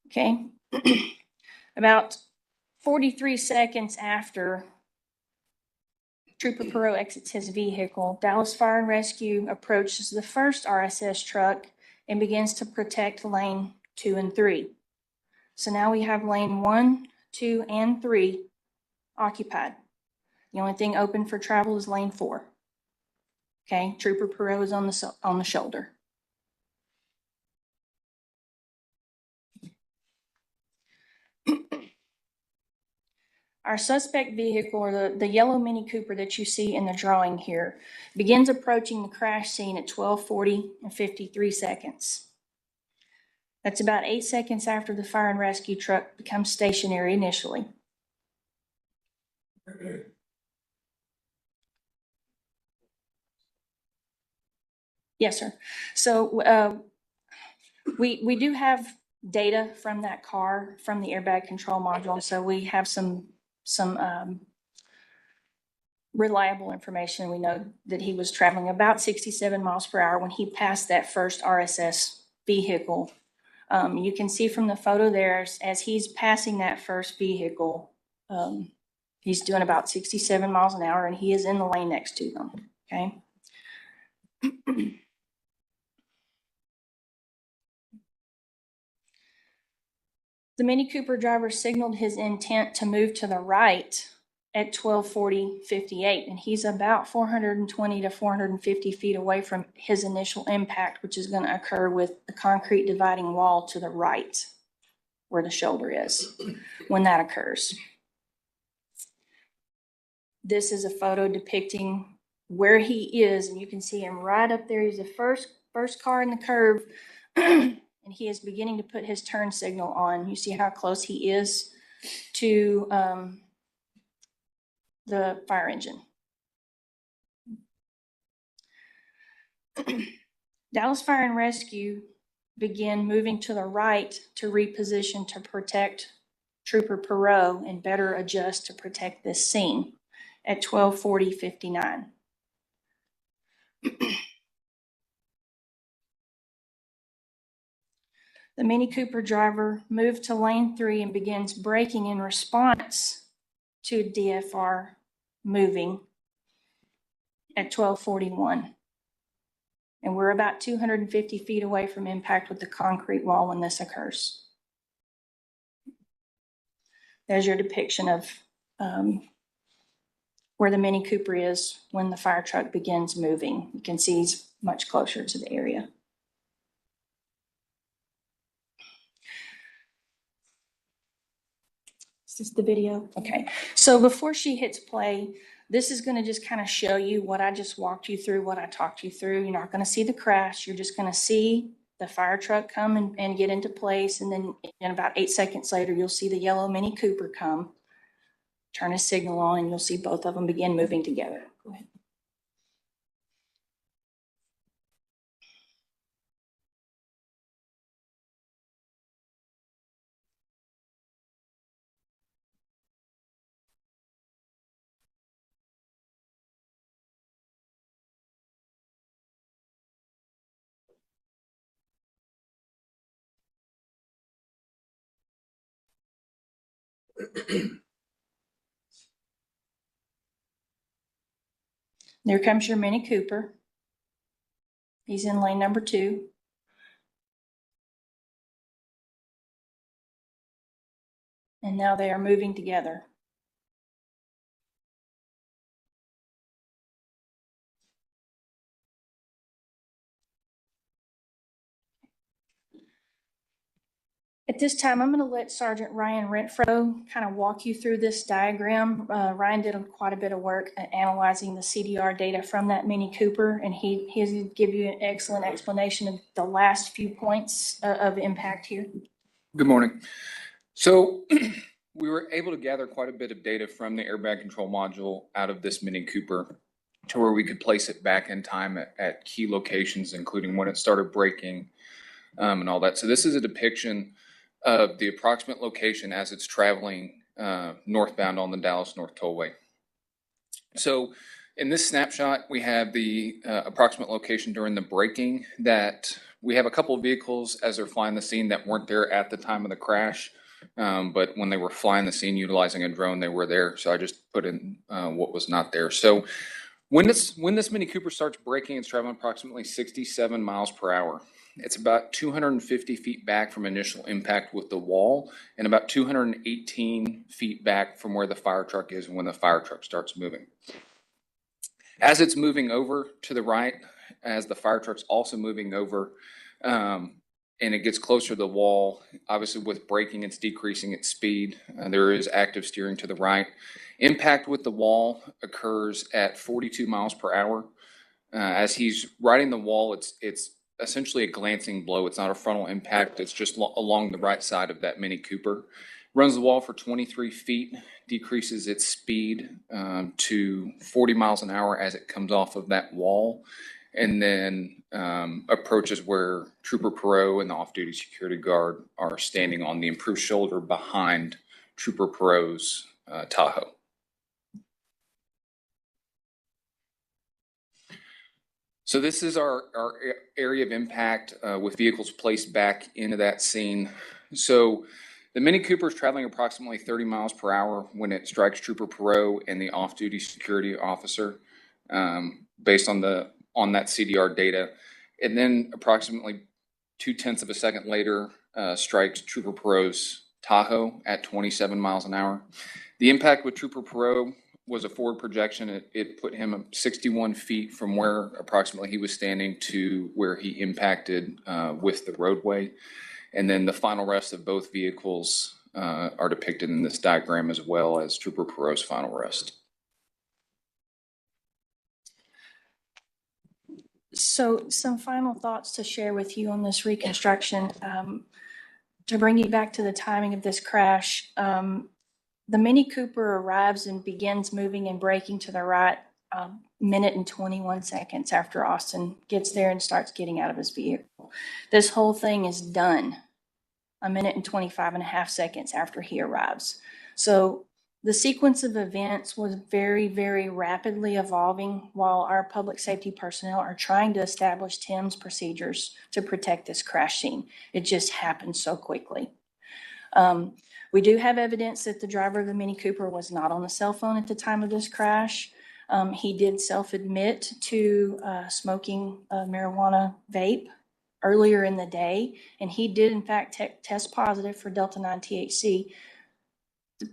Okay. About 43 seconds after Trooper Perot exits his vehicle, Dallas Fire and Rescue approaches the first RSS truck and begins to protect lane 2 and 3. So now we have lane 1, 2, and 3 occupied. The only thing open for travel is lane 4. Okay, Trooper Perot is on the shoulder. Our suspect vehicle, or the yellow Mini Cooper that you see in the drawing here, begins approaching the crash scene at 12:40 and 53 seconds. That's about 8 seconds after the fire and rescue truck becomes stationary initially. Yes, sir. So we do have data from that car, from the airbag control module, so we have some reliable information. We know that he was traveling about 67 miles per hour when he passed that first RSS vehicle. You can see from the photo there, as he's passing that first vehicle, he's doing about 67 miles an hour, and he is in the lane next to them, okay? The Mini Cooper driver signaled his intent to move to the right at 12:40:58, and he's about 420 to 450 feet away from his initial impact, which is going to occur with the concrete dividing wall to the right, where the shoulder is, when that occurs. This is a photo depicting where he is, and you can see him right up there. He's the first car in the curve, and he is beginning to put his turn signal on. You see how close he is to the fire engine. Dallas Fire and Rescue begin moving to the right to reposition to protect Trooper Perot and better adjust to protect this scene at 12:40:59. The Mini Cooper driver moved to lane 3 and begins braking in response to DFR moving at 12:41. And we're about 250 feet away from impact with the concrete wall when this occurs. There's your depiction of where the Mini Cooper is when the fire truck begins moving. You can see he's much closer to the area. Is this the video? Okay. So before she hits play, this is going to just kind of show you what I just walked you through, what I talked you through. You're not going to see the crash. You're just going to see the fire truck come and get into place. And then in about 8 seconds later, you'll see the yellow Mini Cooper come, turn his signal on, and you'll see both of them begin moving together. Go ahead. There comes your Mini Cooper. He's in lane number 2. And now they are moving together. At this time, I'm going to let Sergeant Ryan Renfro kind of walk you through this diagram. Ryan did quite a bit of work at analyzing the CDR data from that Mini Cooper, and he's going to give you an excellent explanation of the last few points of impact here. Good morning. So we were able to gather quite a bit of data from the airbag control module out of this Mini Cooper to where we could place it back in time at key locations, including when it started braking and all that. So this is a depiction of the approximate location as it's traveling northbound on the Dallas North Tollway. So in this snapshot, we have the approximate location during the braking. That we have a couple of vehicles as they're flying the scene that weren't there at the time of the crash. But when they were flying the scene utilizing a drone, they were there. So I just put in what was not there. So when this Mini Cooper starts braking, it's traveling approximately 67 miles per hour. It's about 250 feet back from initial impact with the wall and about 218 feet back from where the fire truck is when the fire truck starts moving. As it's moving over to the right, as the fire truck's also moving over, and it gets closer to the wall, obviously with braking, it's decreasing its speed. There is active steering to the right. Impact with the wall occurs at 42 miles per hour. As he's riding the wall, it's essentially a glancing blow. It's not a frontal impact. It's just along the right side of that Mini Cooper. Runs the wall for 23 feet, decreases its speed to 40 miles an hour as it comes off of that wall, and then approaches where Trooper Perot and the off-duty security guard are standing on the improved shoulder behind Trooper Perot's Tahoe. So this is our area of impact with vehicles placed back into that scene. So the Mini Cooper is traveling approximately 30 miles per hour when it strikes Trooper Perot and the off-duty security officer, based on that CDR data. And then approximately 0.2 of a second later, strikes Trooper Perot's Tahoe at 27 miles an hour. The impact with Trooper Perot was a forward projection. It put him 61 feet from where approximately he was standing to where he impacted with the roadway. And then the final rest of both vehicles are depicted in this diagram, as well as Trooper Perot's final rest. So some final thoughts to share with you on this reconstruction. To bring you back to the timing of this crash, the Mini Cooper arrives and begins moving and braking to the right minute and 21 seconds after Austin gets there and starts getting out of his vehicle. This whole thing is done a minute and 25 and a half seconds after he arrives. So the sequence of events was very, very rapidly evolving while our public safety personnel are trying to establish Tim's procedures to protect this crash scene. It just happened so quickly. We do have evidence that the driver of the Mini Cooper was not on the cell phone at the time of this crash. He did self-admit to smoking a marijuana vape earlier in the day, and he did in fact test positive for Delta-9 THC.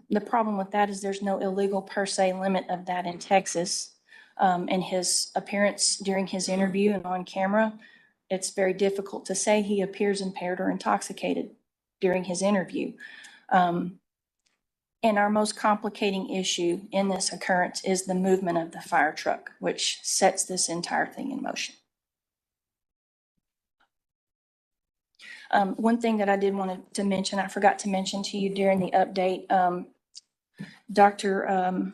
The problem with that is there's no illegal per se limit of that in Texas. And his appearance during his interview and on camera, it's very difficult to say he appears impaired or intoxicated during his interview. And our most complicating issue in this occurrence is the movement of the fire truck, which sets this entire thing in motion. One thing that I did want to mention, I forgot to mention to you during the update, Dr.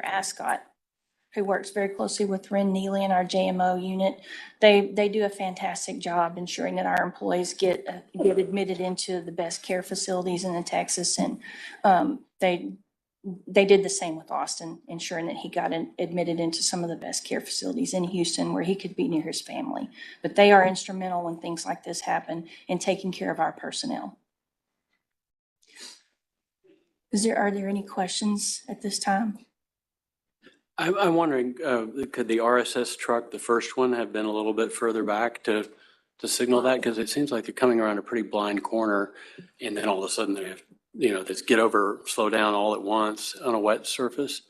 Ascott, who works very closely with Ren Neely in our JMO unit. They do a fantastic job ensuring that our employees get admitted into the best care facilities in Texas. And they did the same with Austin, ensuring that he got admitted into some of the best care facilities in Houston where he could be near his family. But they are instrumental when things like this happen in taking care of our personnel. Are there any questions at this time? I'm wondering, could the RSS truck, the first one, have been a little bit further back to signal that? Because it seems like they're coming around a pretty blind corner, and then all of a sudden they have, this get over, slow down all at once on a wet surface.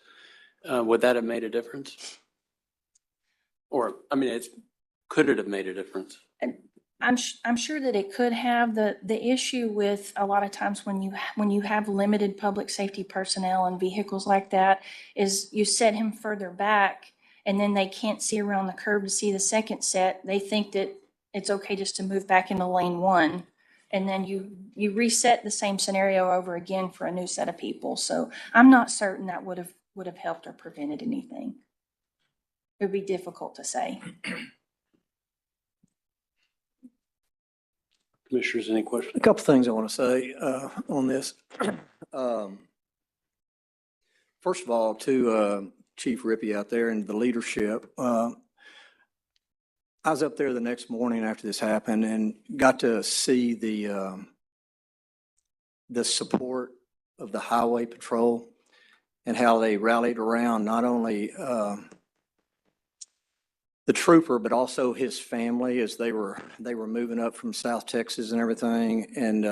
Would that have made a difference? Or, could it have made a difference? I'm sure that it could have. The issue with a lot of times when you have limited public safety personnel and vehicles like that is you set him further back and then they can't see around the curve to see the second set. They think that it's okay just to move back into lane one, and then you reset the same scenario over again for a new set of people. So I'm not certain that would have helped or prevented anything. It would be difficult to say. Commissioners, any questions? A couple things I want to say on this. First of all, to Chief Rippey out there and the leadership, I was up there the next morning after this happened and got to see the support of the highway patrol and how they rallied around not only the trooper, but also his family as they were moving up from South Texas and everything. And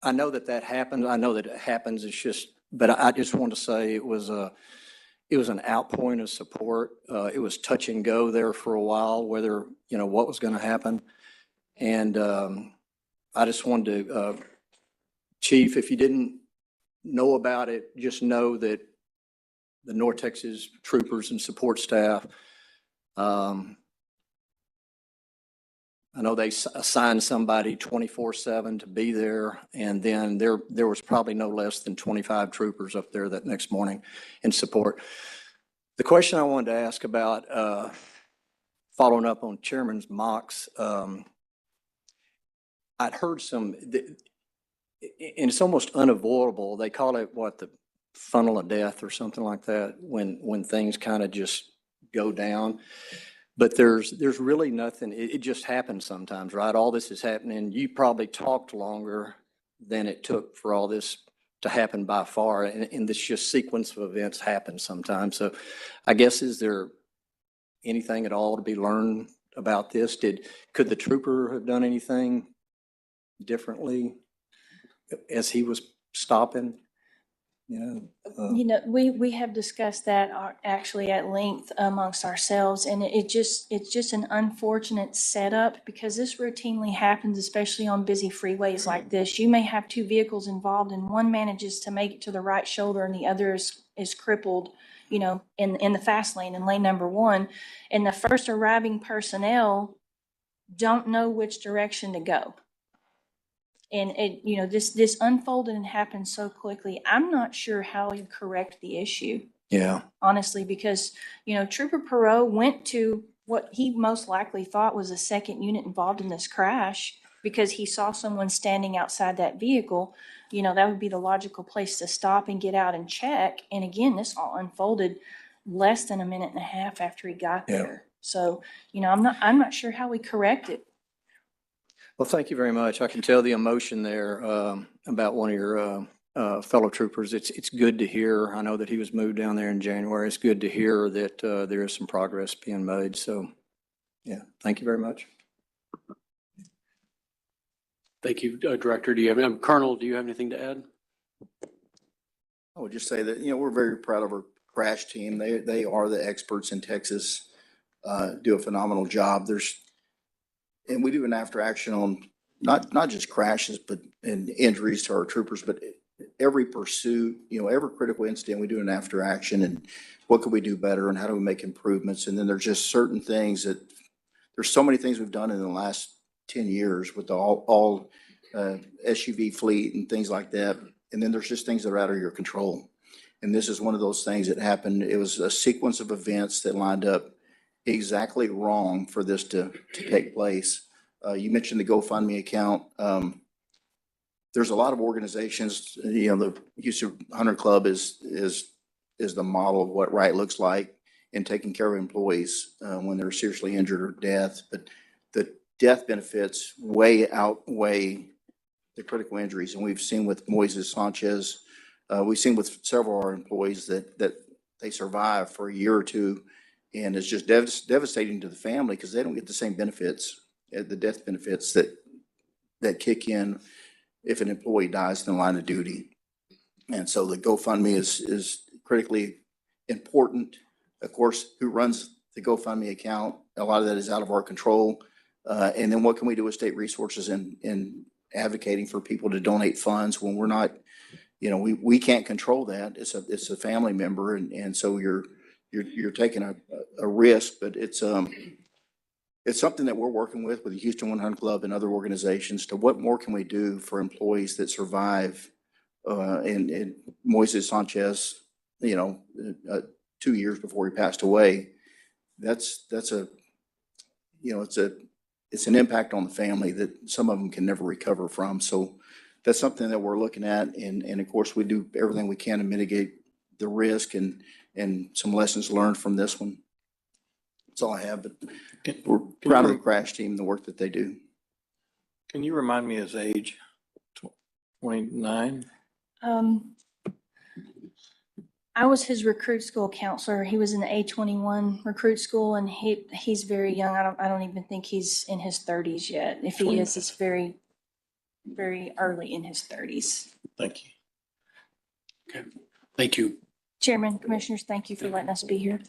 I know that happened. I know that it happens. It's just, but I just want to say it was an outpouring of support. It was touch and go there for a while, whether, what was going to happen. And I just wanted to, Chief, if you didn't know about it, just know that the North Texas troopers and support staff, I know they assigned somebody 24/7 to be there. And then there was probably no less than 25 troopers up there that next morning in support. The question I wanted to ask about, following up on Chairman Mock's, I'd heard some, and it's almost unavoidable. They call it the funnel of death or something like that when things kind of just go down. But there's really nothing. It just happens sometimes, right? All this is happening. You probably talked longer than it took for all this to happen by far. And this just sequence of events happens sometimes. So I guess, is there anything at all to be learned about this? Could the trooper have done anything differently as he was stopping? We have discussed that actually at length amongst ourselves, and it's just an unfortunate setup because this routinely happens, especially on busy freeways like this. You may have two vehicles involved, and one manages to make it to the right shoulder, and the other is crippled, in the fast lane, in lane number one, and the first arriving personnel don't know which direction to go. And it, you know, this unfolded and happened so quickly. I'm not sure how you correct the issue, Yeah. honestly, because, you know, Trooper Perot went to what he most likely thought was a second unit involved in this crash because he saw someone standing outside that vehicle. You know, that would be the logical place to stop and get out and check. And again, this all unfolded less than a minute and a half after he got Yeah. there. So, you know, I'm not sure how we correct it. Well, thank you very much. I can tell the emotion there about one of your fellow troopers. It's good to hear. I know that he was moved down there in January. It's good to hear that there is some progress being made. So, yeah, thank you very much. Thank you, Director. Colonel, do you have anything to add? I would just say that, you know, we're very proud of our crash team. They are the experts in Texas, do a phenomenal job. And we do an after action on not just crashes, but and injuries to our troopers, but every pursuit, you know, every critical incident, we do an after action and what could we do better and how do we make improvements? And then there's just certain things there's so many things we've done in the last 10 years with the all SUV fleet and things like that. And then there's just things that are out of your control. And this is one of those things that happened. It was a sequence of events that lined up exactly wrong for this to take place. You mentioned the GoFundMe account. There's a lot of organizations, you know, the Houston Hunter Club is the model of what right looks like in taking care of employees when they're seriously injured or death. But the death benefits way outweigh the critical injuries. And we've seen with Moises Sanchez, we've seen with several of our employees that they survive for a year or two. And it's just devastating to the family because they don't get the same benefits, the death benefits that kick in if an employee dies in the line of duty. And so the GoFundMe is critically important. Of course, who runs the GoFundMe account? A lot of that is out of our control. And then what can we do with state resources in advocating for people to donate funds when we're not, you know, we can't control that. It's a family member. And so you're taking a risk, but it's something that we're working with the Houston 100 Club and other organizations to what more can we do for employees that survive. And Moises Sanchez, you know, 2 years before he passed away, that's a, you know, it's an impact on the family that some of them can never recover from. So that's something that we're looking at. And of course, we do everything we can to mitigate the risk and some lessons learned from this one. That's all I have, but we're proud of the crash team and the work that they do. Can you remind me his age? 29? I was his recruit school counselor. He was in the A21 recruit school and he's very young. I don't even think he's in his 30s yet. If he is, it's very, very early in his 30s. Thank you. Okay, thank you. Chairman, Commissioners, thank you for letting us be here.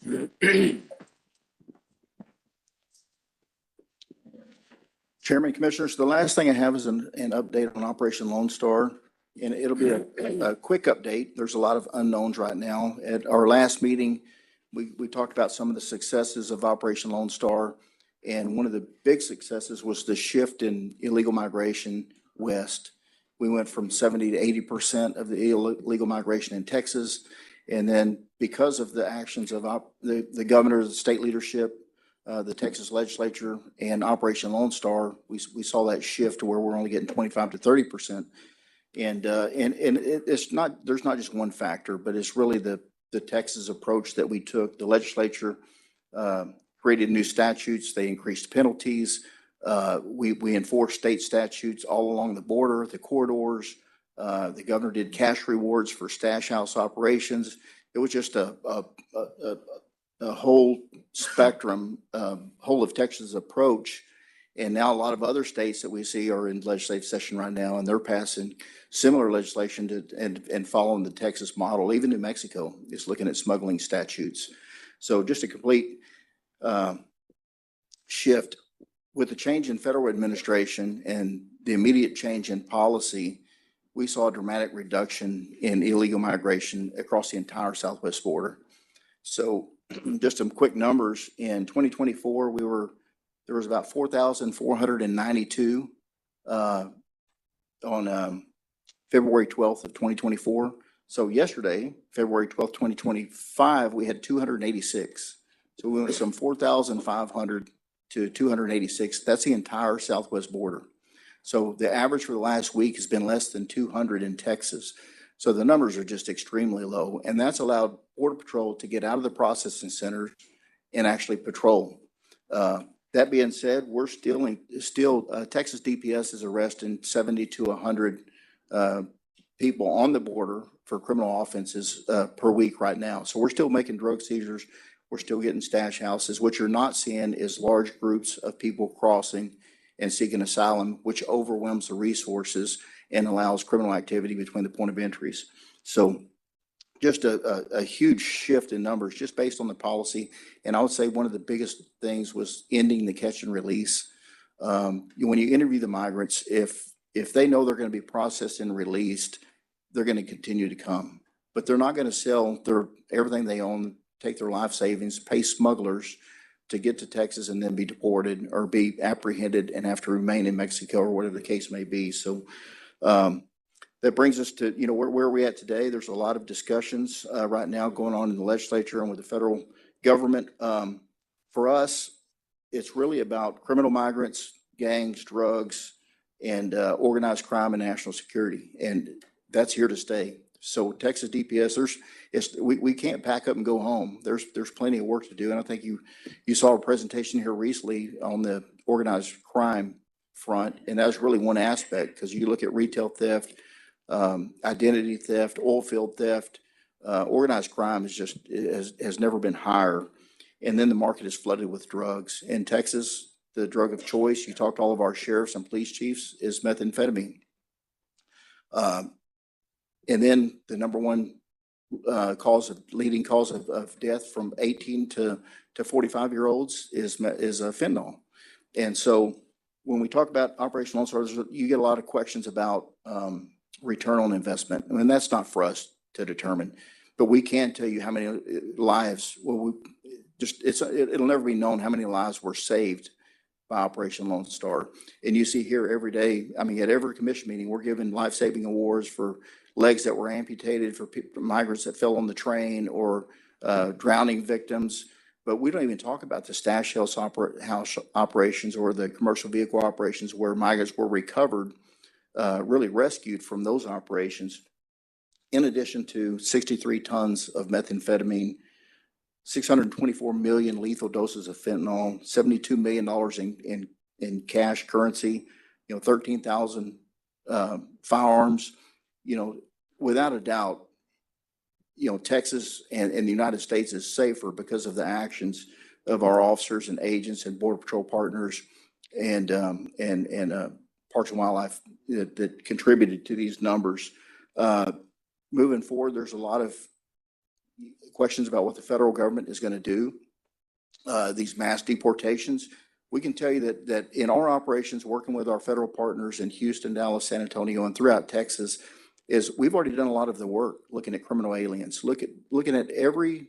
Chairman, Commissioners, the last thing I have is an update on Operation Lone Star. And it'll be a quick update. There's a lot of unknowns right now. At our last meeting, we talked about some of the successes of Operation Lone Star. And one of the big successes was the shift in illegal migration west. We went from 70 to 80% of the illegal migration in Texas. And then because of the actions of the governor, the state leadership, the Texas legislature and Operation Lone Star, we saw that shift to where we're only getting 25 to 30%. And it's not, there's not just one factor, but it's really the Texas approach that we took. The legislature created new statutes. They increased penalties. We enforced state statutes all along the border, the corridors. The governor did cash rewards for stash house operations. It was just a whole spectrum, whole of Texas approach. And now a lot of other states that we see are in legislative session right now, and they're passing similar legislation and following the Texas model. Even New Mexico is looking at smuggling statutes. So just a complete shift with the change in federal administration and the immediate change in policy. We saw a dramatic reduction in illegal migration across the entire southwest border. So just some quick numbers. In 2024, there was about 4,492 on February 12th of 2024. So yesterday, February 12th, 2025, we had 286. So we went from 4,500 to 286. That's the entire southwest border. So the average for the last week has been less than 200 in Texas. So the numbers are just extremely low, and that's allowed Border Patrol to get out of the processing center and actually patrol. That being said, we're still Texas DPS is arresting 70 to 100 people on the border for criminal offenses per week right now. So we're still making drug seizures. We're still getting stash houses. What you're not seeing is large groups of people crossing and seeking asylum, which overwhelms the resources and allows criminal activity between the point of entries. So just a huge shift in numbers just based on the policy. And I would say one of the biggest things was ending the catch and release. When you interview the migrants, if they know they're going to be processed and released, they're going to continue to come. But they're not going to sell everything they own, take their life savings, pay smugglers to get to Texas and then be deported or be apprehended and have to remain in Mexico or whatever the case may be. So that brings us to, where we're at today. There's a lot of discussions right now going on in the legislature and with the federal government. For us, it's really about criminal migrants, gangs, drugs, and organized crime and national security. And that's here to stay. So Texas DPS, we can't pack up and go home. There's plenty of work to do. And I think you saw a presentation here recently on the organized crime front. And that's really one aspect, because you look at retail theft, identity theft, oil field theft, organized crime has never been higher. And then the market is flooded with drugs. In Texas, the drug of choice, you talk to all of our sheriffs and police chiefs, is methamphetamine. And then the number one leading cause of death from 18 to 45-year-olds is fentanyl. And so when we talk about operational loan services, you get a lot of questions about return on investment. I mean, that's not for us to determine, but we can tell you how many lives. Well, it'll never be known how many lives were saved by Operation Lone Star. And you see here every day, I mean, at every commission meeting, we're giving life-saving awards for legs that were amputated, for migrants that fell on the train, or drowning victims. But we don't even talk about the stash house operations or the commercial vehicle operations where migrants were recovered, really rescued from those operations. In addition to 63 tons of methamphetamine, 624 million lethal doses of fentanyl, $72 million in cash currency, 13,000 firearms. Without a doubt, Texas and the United States is safer because of the actions of our officers and agents and Border Patrol partners and Parks and Wildlife that contributed to these numbers. Moving forward, there's a lot of questions about what the federal government is going to do. These mass deportations. We can tell you that in our operations, working with our federal partners in Houston, Dallas, San Antonio, and throughout Texas, is we've already done a lot of the work looking at criminal aliens, looking at every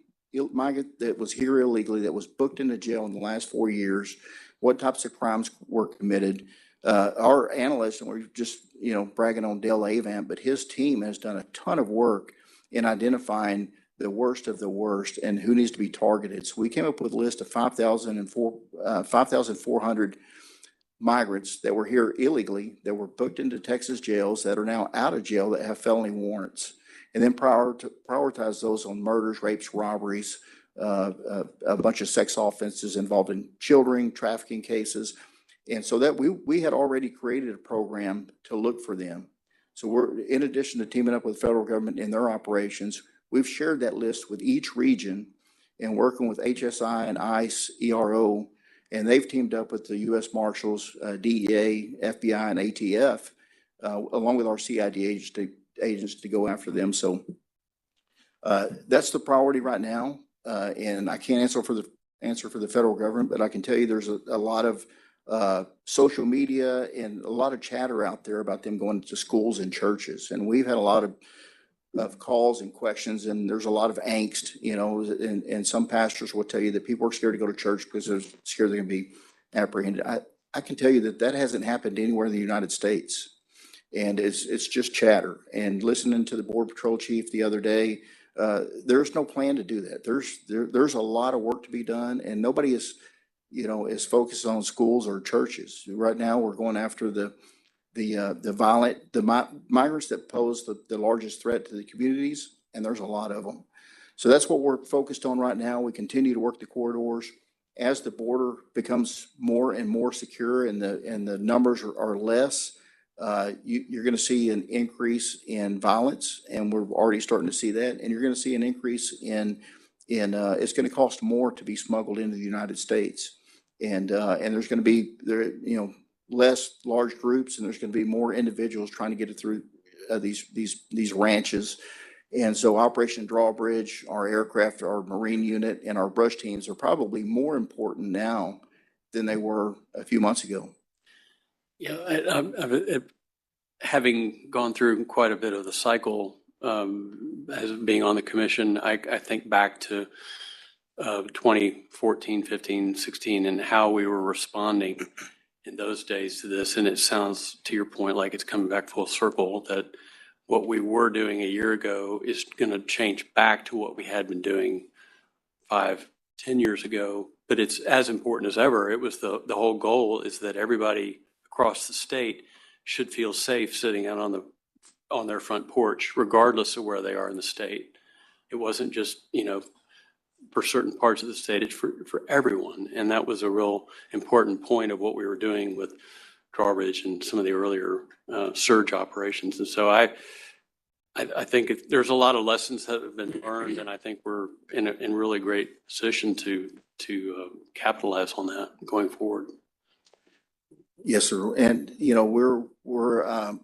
migrant that was here illegally, that was booked into jail in the last 4 years, what types of crimes were committed. Our analysts, and we're just bragging on Dale Avant, but his team has done a ton of work in identifying the worst of the worst and who needs to be targeted. So we came up with a list of 5,400 migrants that were here illegally, that were booked into Texas jails, that are now out of jail, that have felony warrants, and then prioritize those on murders, rapes, robberies, a bunch of sex offenses involving children, trafficking cases. And so that we had already created a program to look for them. So we're, in addition to teaming up with the federal government in their operations, we've shared that list with each region and working with HSI and ICE, ERO, and they've teamed up with the U.S. Marshals, DEA, FBI, and ATF, along with our CID agents to go after them. So that's the priority right now. And I can't answer for the federal government, but I can tell you there's a lot of social media and a lot of chatter out there about them going to schools and churches. And we've had a lot of calls and questions, and there's a lot of angst, and some pastors will tell you that people are scared to go to church because they're scared they're going to be apprehended. I can tell you that hasn't happened anywhere in the United States. And it's just chatter. And listening to the Border Patrol chief the other day, there's no plan to do that. There's a lot of work to be done, and nobody is, is focused on schools or churches. Right now, we're going after the migrants that pose the largest threat to the communities, and there's a lot of them. So that's what we're focused on right now. We continue to work the corridors. As the border becomes more and more secure and the numbers are less, you're going to see an increase in violence, and we're already starting to see that. And you're going to see an increase in it's going to cost more to be smuggled into the United States, and there's going to be less large groups, and there's going to be more individuals trying to get it through these ranches. And so Operation Drawbridge, our aircraft, our Marine unit, and our brush teams are probably more important now than they were a few months ago. Yeah, having gone through quite a bit of the cycle as being on the commission, I think back to 2014, 15, 16, and how we were responding in those days to this. And it sounds, to your point, like it's coming back full circle, that what we were doing a year ago is going to change back to what we had been doing 5, 10 years ago. But it's as important as ever. It was the whole goal is that everybody across the state should feel safe sitting out on their front porch, regardless of where they are in the state. It wasn't just, for certain parts of the state, it's for everyone. And that was a real important point of what we were doing with Drawbridge and some of the earlier surge operations. And so I think there's a lot of lessons that have been learned, and I think we're in really great position to capitalize on that going forward. Yes, sir. And we're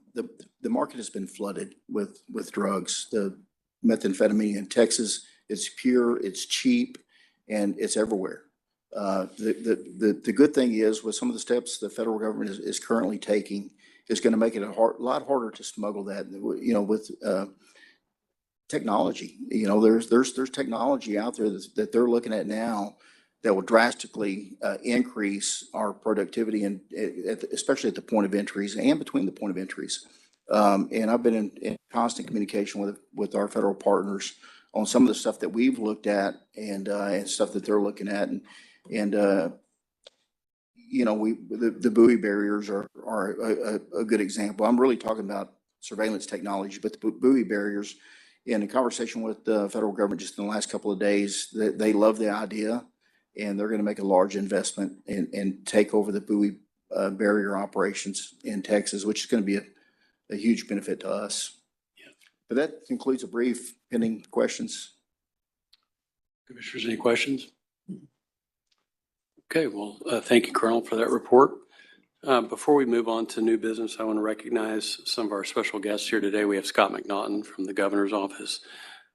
the market has been flooded with drugs. The methamphetamine in Texas, it's pure, it's cheap, and it's everywhere. The good thing is, with some of the steps the federal government is currently taking, is going to make it a lot harder to smuggle that. With technology, there's technology out there that they're looking at now that will drastically increase our productivity, and especially at the point of entries and between the point of entries. And I've been in constant communication with our federal partners on some of the stuff that we've looked at and stuff that they're looking at, and the buoy barriers are a good example. I'm really talking about surveillance technology, but the buoy barriers. In a conversation with the federal government just in the last couple of days, they love the idea, and they're going to make a large investment and take over the buoy barrier operations in Texas, which is going to be a huge benefit to us. Yeah. But that concludes a brief. Pending questions. Commissioners, any questions? Okay, well, thank you, Colonel, for that report. Before we move on to new business, I want to recognize some of our special guests here today. We have Scott McNaughton from the governor's office,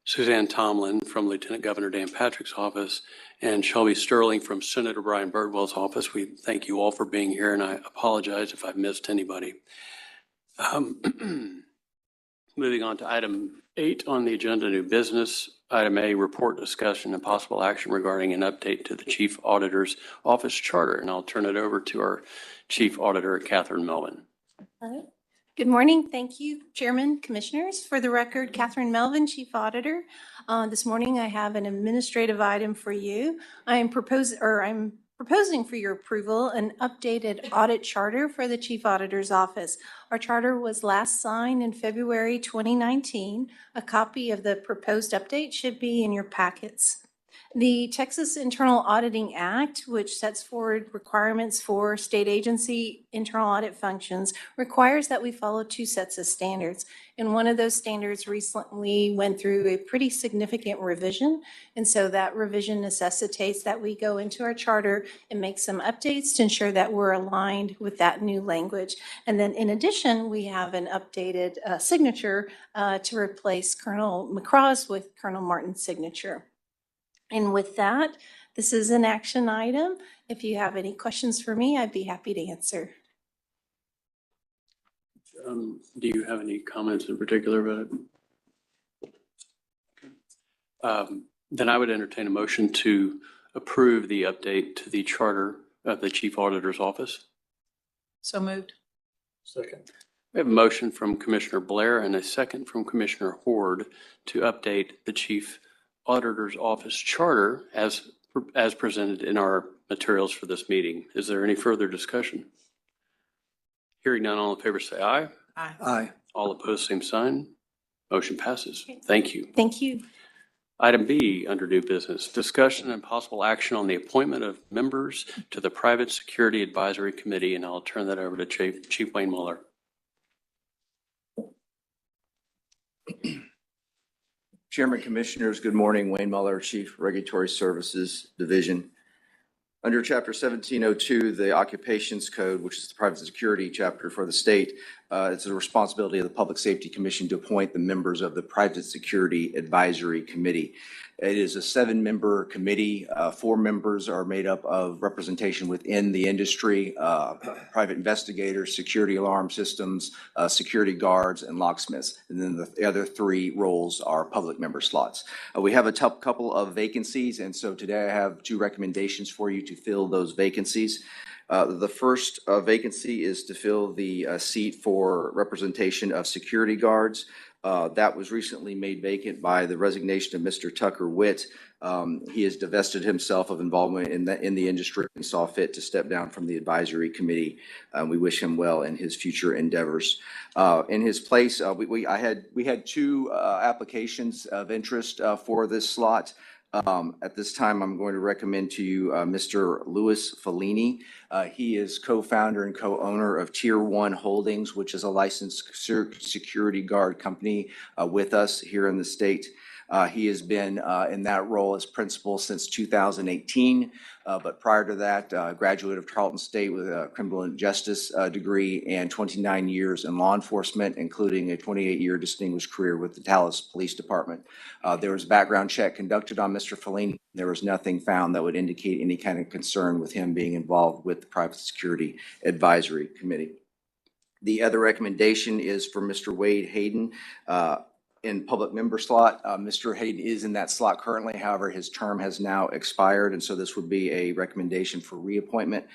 Suzanne Tomlin from Lieutenant Governor Dan Patrick's office, and Shelby Sterling from Senator Brian Birdwell's office. We thank you all for being here, and I apologize if I've missed anybody. Moving on to item 8 on the agenda, new business. Item A, report, discussion, and possible action regarding an update to the Chief Auditor's Office Charter. And I'll turn it over to our Chief Auditor, Catherine Melvin. Hello. Good morning. Thank you, Chairman, Commissioners. For the record, Catherine Melvin, Chief Auditor. This morning I have an administrative item for you. I'm proposing for your approval an updated audit charter for the Chief Auditor's Office. Our charter was last signed in February 2019. A copy of the proposed update should be in your packets. The Texas Internal Auditing Act, which sets forward requirements for state agency internal audit functions, requires that we follow 2 sets of standards. And one of those standards recently went through a pretty significant revision. And so that revision necessitates that we go into our charter and make some updates to ensure that we're aligned with that new language. And then in addition, we have an updated signature to replace Colonel McCraw's with Colonel Martin's signature. And with that, this is an action item. If you have any questions for me, I'd be happy to answer. Do you have any comments in particular about it? Then I would entertain a motion to approve the update to the charter of the Chief Auditor's Office. So moved. Second. We have a motion from Commissioner Blair and a second from Commissioner Horde to update the Chief Auditor's Office charter as presented in our materials for this meeting. Is there any further discussion? Hearing none, all in favor say aye. Aye. All opposed, same sign. Motion passes. Thank you. Thank you. Item B, under new business, discussion and possible action on the appointment of members to the Private Security Advisory Committee, and I'll turn that over to Chief Wayne Mueller. Chairman, Commissioners, good morning. Wayne Mueller, Chief Regulatory Services Division. Under Chapter 1702, the Occupations Code, which is the private security chapter for the state, it's the responsibility of the Public Safety Commission to appoint the members of the Private Security Advisory Committee. It is a 7-member committee. 4 members are made up of representation within the industry, private investigators, security alarm systems, security guards, and locksmiths. And then the other 3 roles are public member slots. We have a couple of vacancies, and so today I have 2 recommendations for you to fill those vacancies. The first vacancy is to fill the seat for representation of security guards. That was recently made vacant by the resignation of Mr. Tucker Witt. He has divested himself of involvement in the industry and saw fit to step down from the advisory committee. We wish him well in his future endeavors. In his place, we had 2 applications of interest for this slot. At this time, I'm going to recommend to you Mr. Louis Fellini. He is co-founder and co-owner of Tier 1 Holdings, which is a licensed security guard company with us here in the state. He has been in that role as principal since 2018, but prior to that, graduate of Tarleton State with a criminal justice degree and 29 years in law enforcement, including a 28-year distinguished career with the Dallas Police Department. There was a background check conducted on Mr. Fellini. There was nothing found that would indicate any kind of concern with him being involved with the Private Security Advisory Committee. The other recommendation is for Mr. Wade Hayden. In public member slot. Mr. Hayden is in that slot currently. However, his term has now expired, and so this would be a recommendation for reappointment.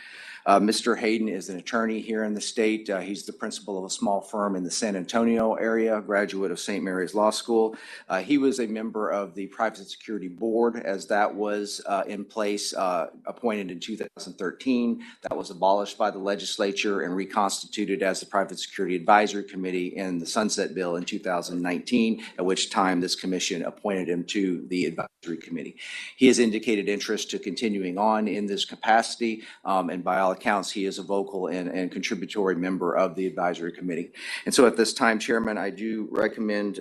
Mr. Hayden is an attorney here in the state. He's the principal of a small firm in the San Antonio area, graduate of St. Mary's Law School. He was a member of the Private Security Board as that was in place, appointed in 2013. That was abolished by the legislature and reconstituted as the Private Security Advisory Committee in the Sunset Bill in 2019, at which time this commission appointed him to the advisory committee. He has indicated interest to continuing on in this capacity, and by all accounts, he is a vocal and contributory member of the advisory committee. And so at this time, Chairman, I do recommend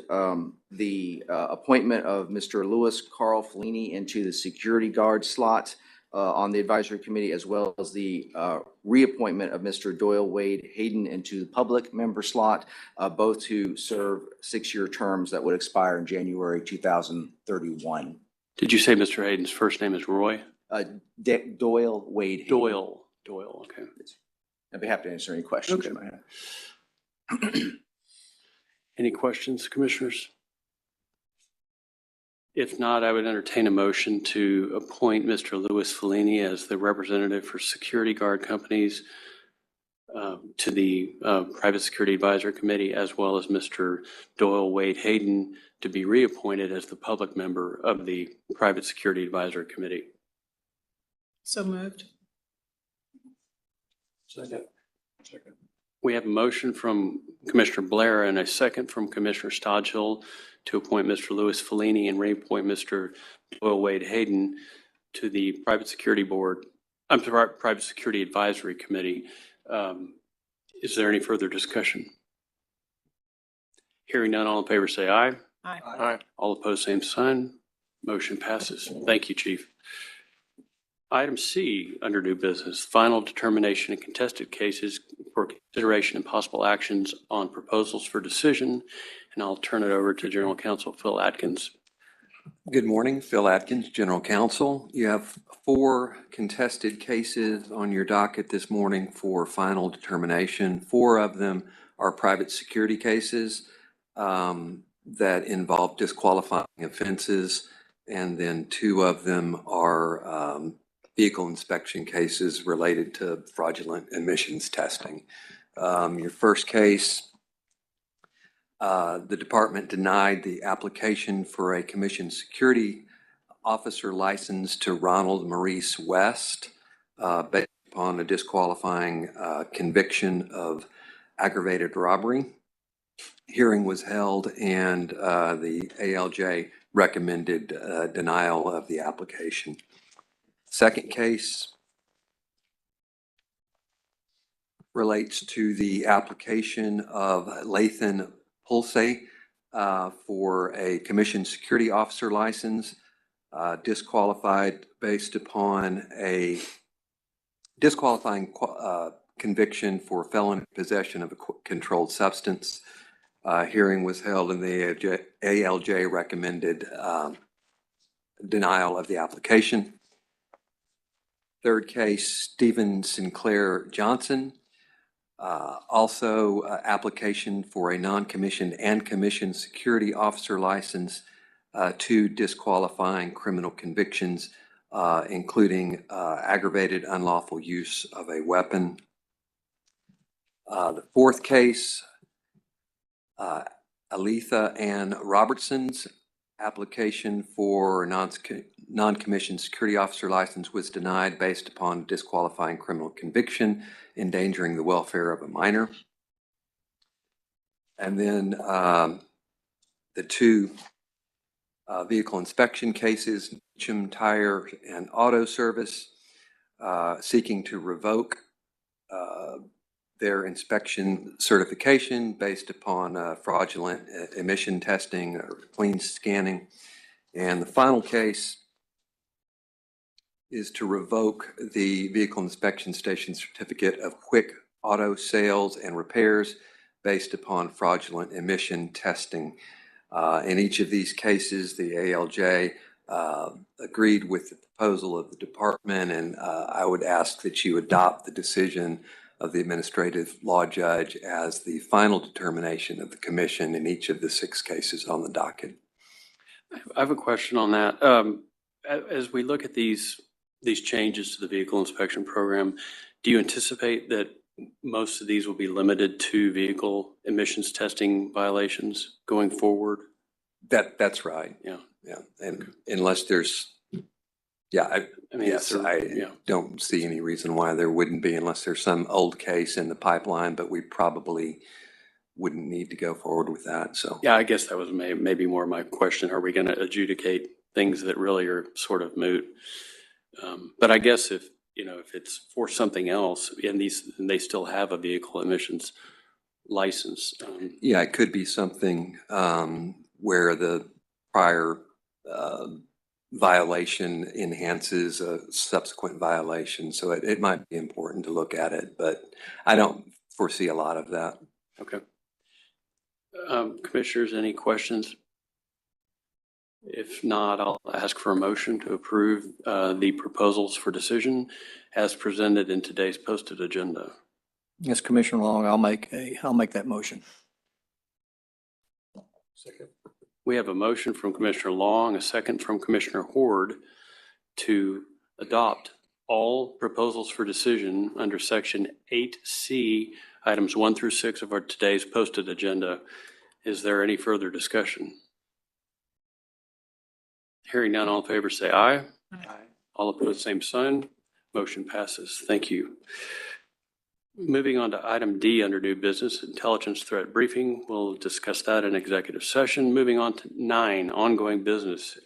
the appointment of Mr. Louis Carl Fellini into the security guard slot on the advisory committee, as well as the reappointment of Mr. Doyle Wade Hayden into the public member slot, both to serve 6-year terms that would expire in January 2031. Did you say Mr. Hayden's first name is Roy? Doyle Wade Hayden. Doyle, okay. I'd be happy to answer any questions you might have. Any questions, commissioners? If not, I would entertain a motion to appoint Mr. Louis Fellini as the representative for security guard companies to the Private Security Advisory Committee, as well as Mr. Doyle Wade Hayden to be reappointed as the public member of the Private Security Advisory Committee. So moved. Second. We have a motion from Commissioner Blair and a second from Commissioner Stodgill to appoint Mr. Louis Fellini and reappoint Mr. Doyle Wade Hayden to the Private Security Board, Private Security Advisory Committee. Is there any further discussion? Hearing none, all in favor say aye. Aye. Aye. All opposed, same sign. Motion passes. Thank you, Chief. Item C, under new business, final determination in contested cases for consideration and possible actions on proposals for decision. And I'll turn it over to General Counsel Phil Atkins. Good morning, Phil Atkins, General Counsel. You have 4 contested cases on your docket this morning for final determination. 4 of them are private security cases that involve disqualifying offenses, and then 2 of them are vehicle inspection cases related to fraudulent emissions testing. Your first case The department denied the application for a commission security officer license to Ronald Maurice West based upon a disqualifying conviction of aggravated robbery. Hearing was held and the ALJ recommended denial of the application. Second case relates to the application of Lathan Pulse for a commission security officer license, disqualified based upon a disqualifying conviction for felon possession of a controlled substance. Hearing was held and the ALJ recommended denial of the application. Third case, Stephen Sinclair Johnson, also application for a non-commissioned and commissioned security officer license, two disqualifying criminal convictions, including aggravated unlawful use of a weapon. The fourth case, Aletha Ann Robertson's application for non-commissioned security officer license was denied based upon disqualifying criminal conviction, endangering the welfare of a minor. And then the two vehicle inspection cases, Chim Tire and Auto Service, seeking to revoke their inspection certification based upon fraudulent emission testing or clean scanning. And the final case is to revoke the vehicle inspection station certificate of quick auto sales and repairs based upon fraudulent emission testing. In each of these cases, the ALJ agreed with the proposal of the department, and I would ask that you adopt the decision of the administrative law judge as the final determination of the commission in each of the 6 cases on the docket. I have a question on that. As we look at these changes to the vehicle inspection program, do you anticipate that most of these will be limited to vehicle emissions testing violations going forward? That's right. Yeah. Yeah. And unless there's, I mean, yes, I don't see any reason why there wouldn't be unless there's some old case in the pipeline, but we probably wouldn't need to go forward with that. So Yeah, I guess that was maybe more my question. Are we going to adjudicate things that really are sort of moot? But I guess if it's for something else and they still have a vehicle emissions license. yeah, it could be something where the prior violation enhances a subsequent violation. So it might be important to look at it, but I don't foresee a lot of that. Okay. Commissioners, any questions? If not, I'll ask for a motion to approve the proposals for decision as presented in today's posted agenda. Yes, Commissioner Long, I'll make that motion. Second. We have a motion from Commissioner Long, a second from Commissioner Horde to adopt all proposals for decision under Section 8C, items 1 through 6 of our today's posted agenda. Is there any further discussion? Hearing none, all in favor say aye. Aye. All opposed, same sign. Motion passes. Thank you. Moving on to item D under new business, intelligence threat briefing. We'll discuss that in executive session. Moving on to 9, ongoing business.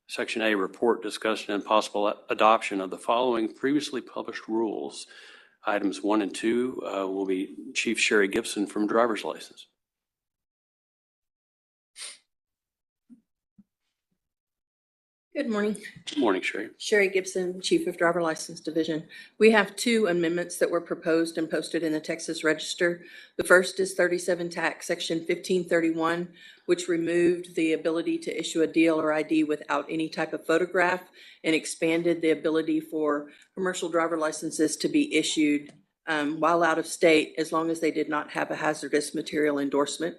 Section A, report, discussion, and possible adoption of the following previously published rules. Items 1 and 2 will be Chief Sherry Gibson from driver's license. Good morning. Good morning, Sherry. Sherry Gibson, Chief of Driver License Division. We have 2 amendments that were proposed and posted in the Texas Register. The first is 37 Tax Section 1531, which removed the ability to issue a deal or ID without any type of photograph and expanded the ability for commercial driver licenses to be issued while out of state as long as they did not have a hazardous material endorsement.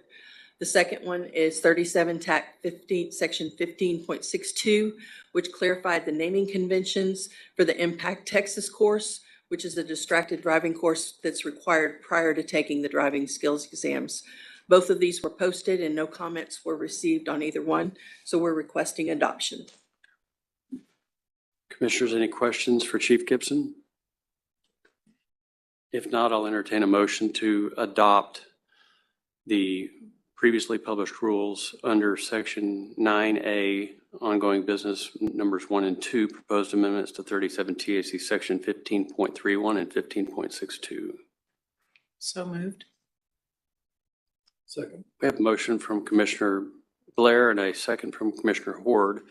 The second one is 37 TAC 15, Section 15.62, which clarified the naming conventions for the Impact Texas course, which is a distracted driving course that's required prior to taking the driving skills exams. Both of these were posted and no comments were received on either one, so we're requesting adoption. Commissioners, any questions for Chief Gibson? If not, I'll entertain a motion to adopt the previously published rules under Section 9A, ongoing business numbers 1 and 2, proposed amendments to 37 TAC Section 15.31 and 15.62. So moved. Second. We have a motion from Commissioner Blair and a second from Commissioner Horde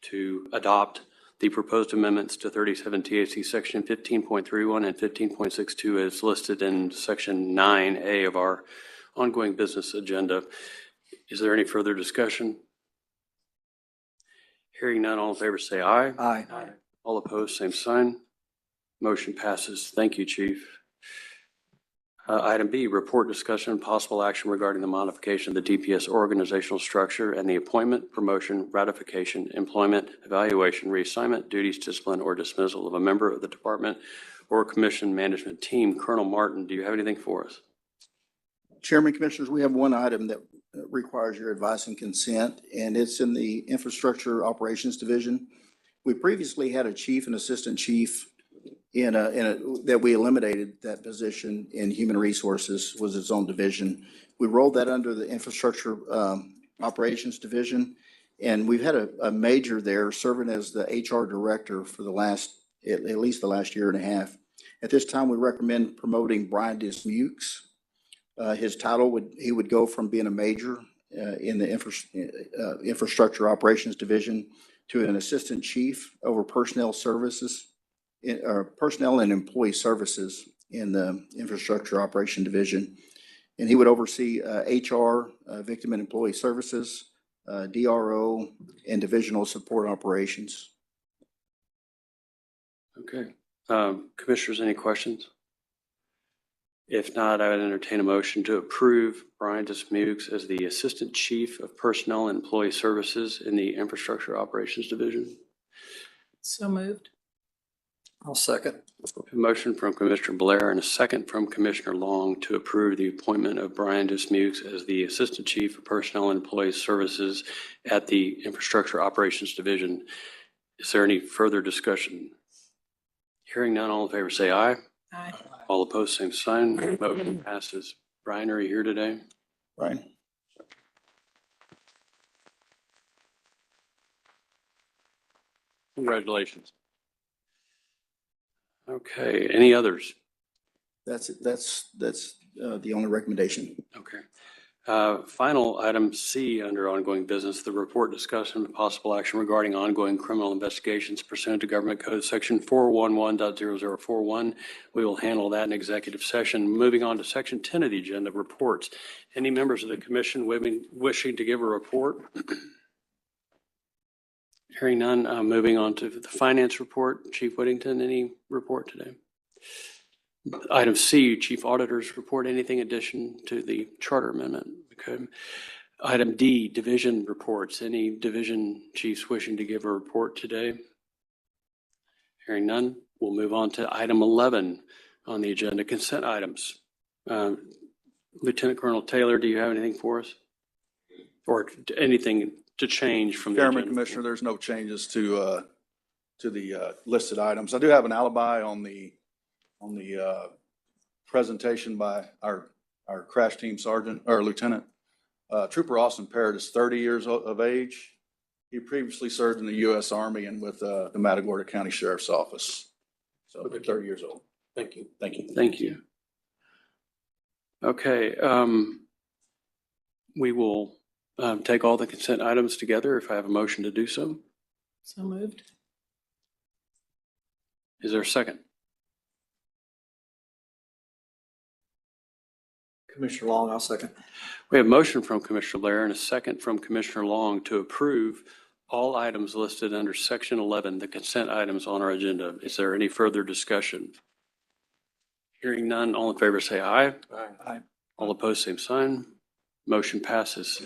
to adopt the proposed amendments to 37 TAC Section 15.31 and 15.62 as listed in Section 9A of our ongoing business agenda. Is there any further discussion? Hearing none, all in favor say aye. Aye. All opposed, same sign. Motion passes. Thank you, Chief. Item B, report, discussion, and possible action regarding the modification of the DPS organizational structure and the appointment, promotion, ratification, employment, evaluation, reassignment, duties, discipline, or dismissal of a member of the department or commission management team. Colonel Martin, do you have anything for us? Chairman, Commissioners, we have one item that requires your advice and consent, and it's in the Infrastructure Operations Division. We previously had a chief and assistant chief that we eliminated that position in Human Resources, was its own division. We rolled that under the Infrastructure Operations Division, and we've had a major there serving as the HR director for at least the last year and a half. At this time, we recommend promoting Brian Dismukes. His title he would go from being a major in the Infrastructure Operations Division to an assistant chief over personnel services, personnel and employee services in the Infrastructure Operation Division. And he would oversee HR, victim and employee services, DRO, and divisional support operations. Okay. Commissioners, any questions? If not, I would entertain a motion to approve Brian Dismukes as the Assistant Chief of Personnel and Employee Services in the Infrastructure Operations Division. So moved. I'll second. A motion from Commissioner Blair and a second from Commissioner Long to approve the appointment of Brian Dismukes as the Assistant Chief of Personnel and Employee Services at the Infrastructure Operations Division. Is there any further discussion? Hearing none, all in favor say aye. Aye. All opposed, same sign. Motion passes. Brian, are you here today? Brian? Congratulations. Okay, any others? That's it. That's the only recommendation. Okay. Final item C under ongoing business, the report, discussion, and possible action regarding ongoing criminal investigations pursuant to Government Code Section 411.0041. We will handle that in executive session. Moving on to Section 10 of the agenda, reports. Any members of the commission wishing to give a report? Hearing none, moving on to the finance report. Chief Whittington, any report today? Item C, Chief Auditor's report. Anything addition to the charter amendment? Okay. Item D, division reports. Any division chiefs wishing to give a report today? Hearing none, we'll move on to item 11 on the agenda, consent items. Lieutenant Colonel Taylor, do you have anything for us? Or anything to change from the Chairman, agenda? Commissioner, there's no changes to the listed items. I do have an alibi on the presentation by our crash team sergeant or lieutenant. Trooper Austin Parrott is 30 years of age. He previously served in the U.S. Army and with the Matagorda County Sheriff's Office. So 30 years old. Thank you. Thank you. Thank you. Okay, we will take all the consent items together if I have a motion to do so. So moved. Is there a second? Commissioner Long, I'll second. We have a motion from Commissioner Blair and a second from Commissioner Long to approve all items listed under Section 11, the consent items on our agenda. Is there any further discussion? Hearing none, all in favor say aye. Aye. All opposed, same sign. Motion passes.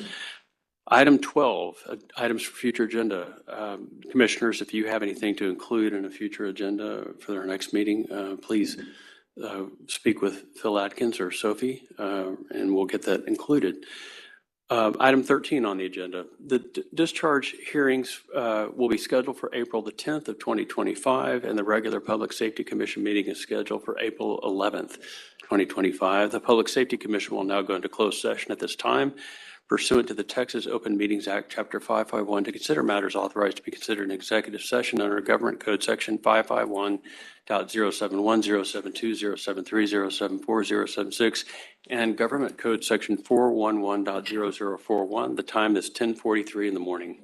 Item 12, items for future agenda. Commissioners, if you have anything to include in a future agenda for our next meeting, please speak with Phil Atkins or Sophie, and we'll get that included. Item 13 on the agenda, the discharge hearings will be scheduled for April the 10th of 2025, and the regular Public Safety Commission meeting is scheduled for April 11th, 2025. The Public Safety Commission will now go into closed session at this time pursuant to the Texas Open Meetings Act, Chapter 551, to consider matters authorized to be considered in executive session under Government Code Section 551.071, 072, 073, 074, 076, and Government Code Section 411.0041. The time is 10:43 in the morning.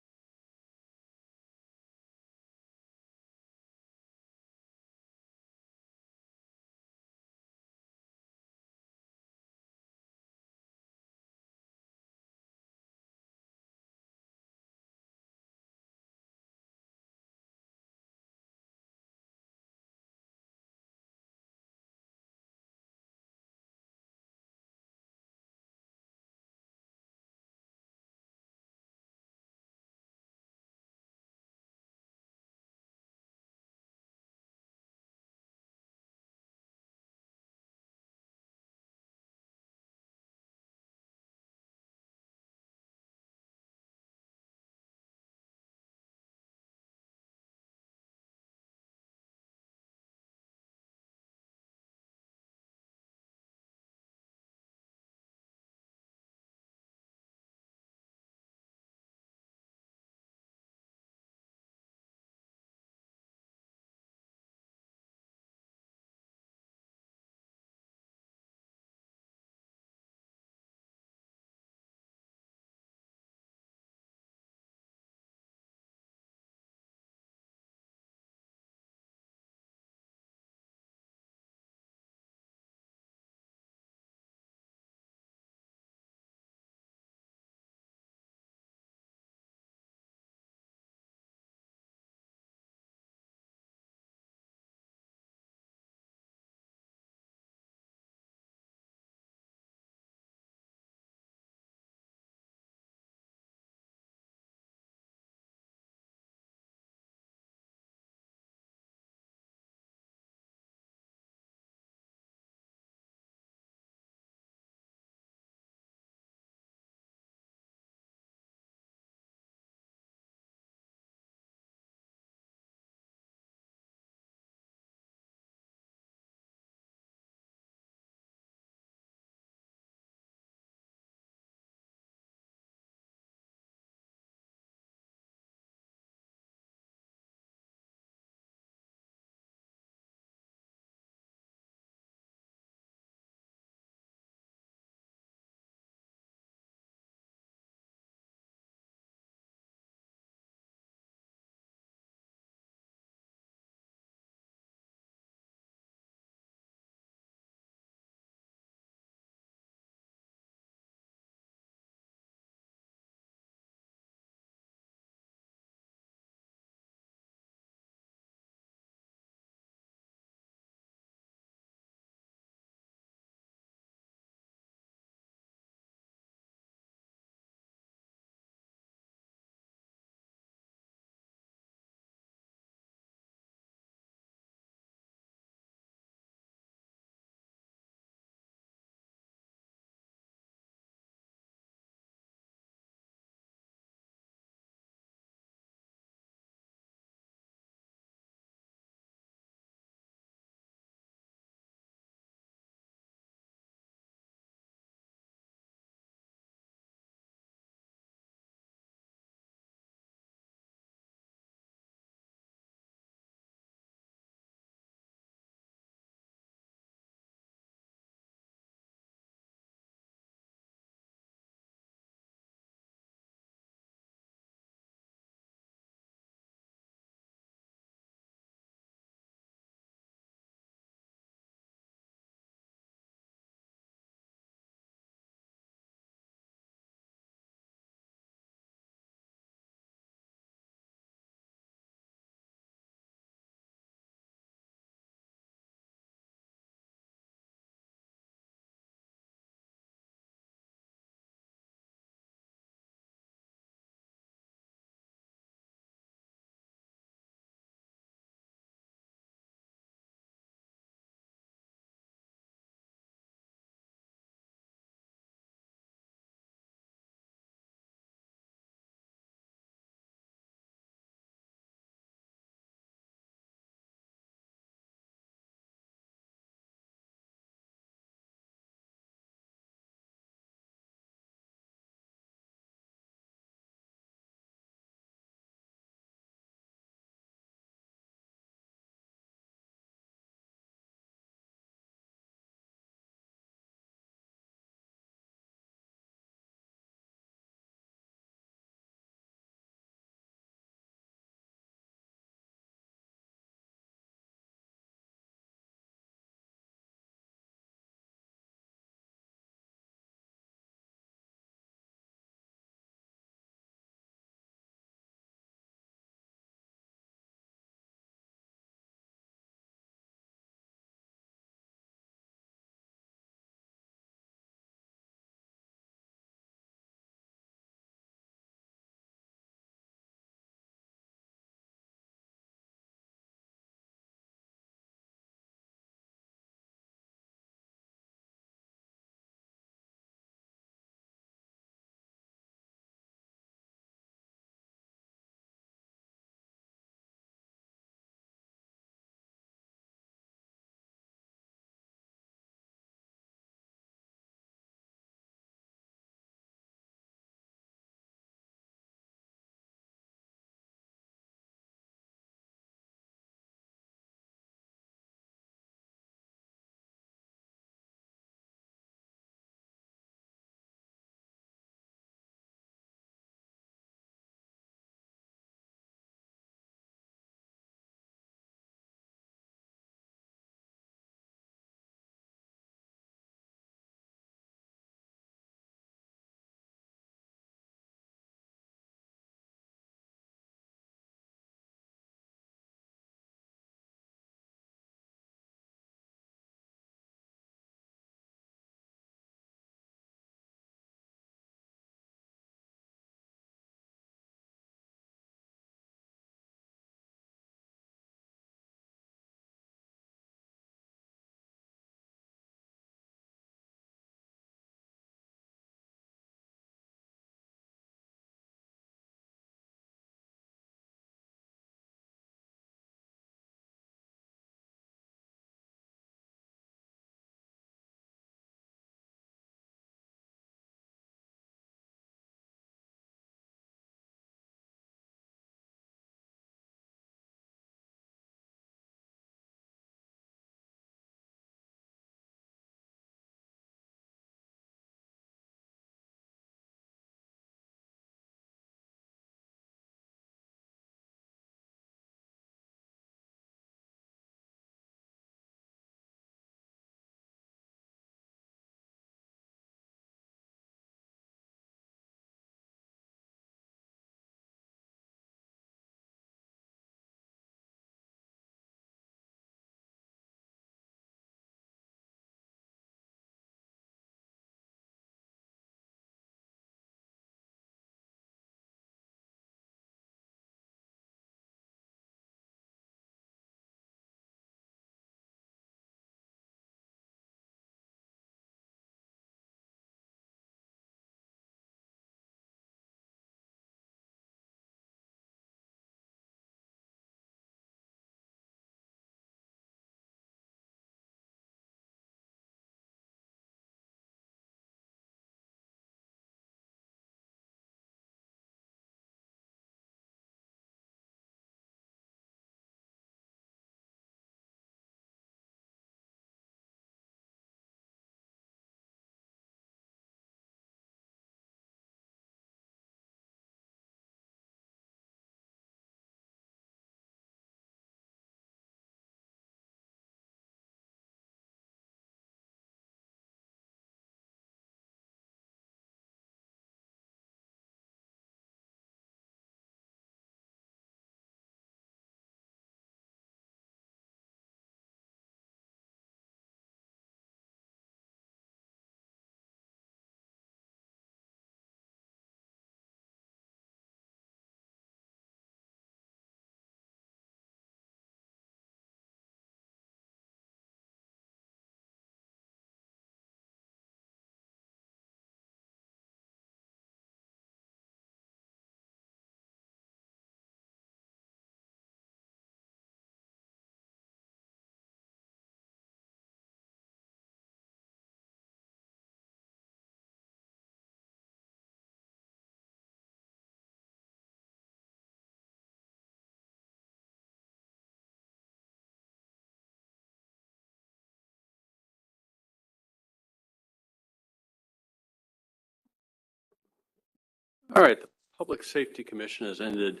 All right, the Public Safety Commission has ended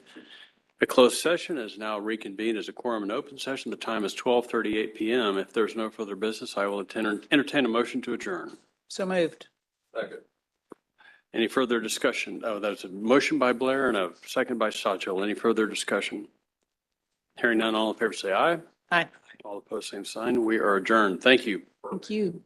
a closed session, is now reconvened as a quorum in open session. The time is 12:38 PM. If there's no further business, I will entertain a motion to adjourn. So moved. Second. Any further discussion? Oh, that's a motion by Blair and a second by Sawchell. Any further discussion? Hearing none, all in favor say aye. Aye. All opposed, same sign. We are adjourned. Thank you. Thank you.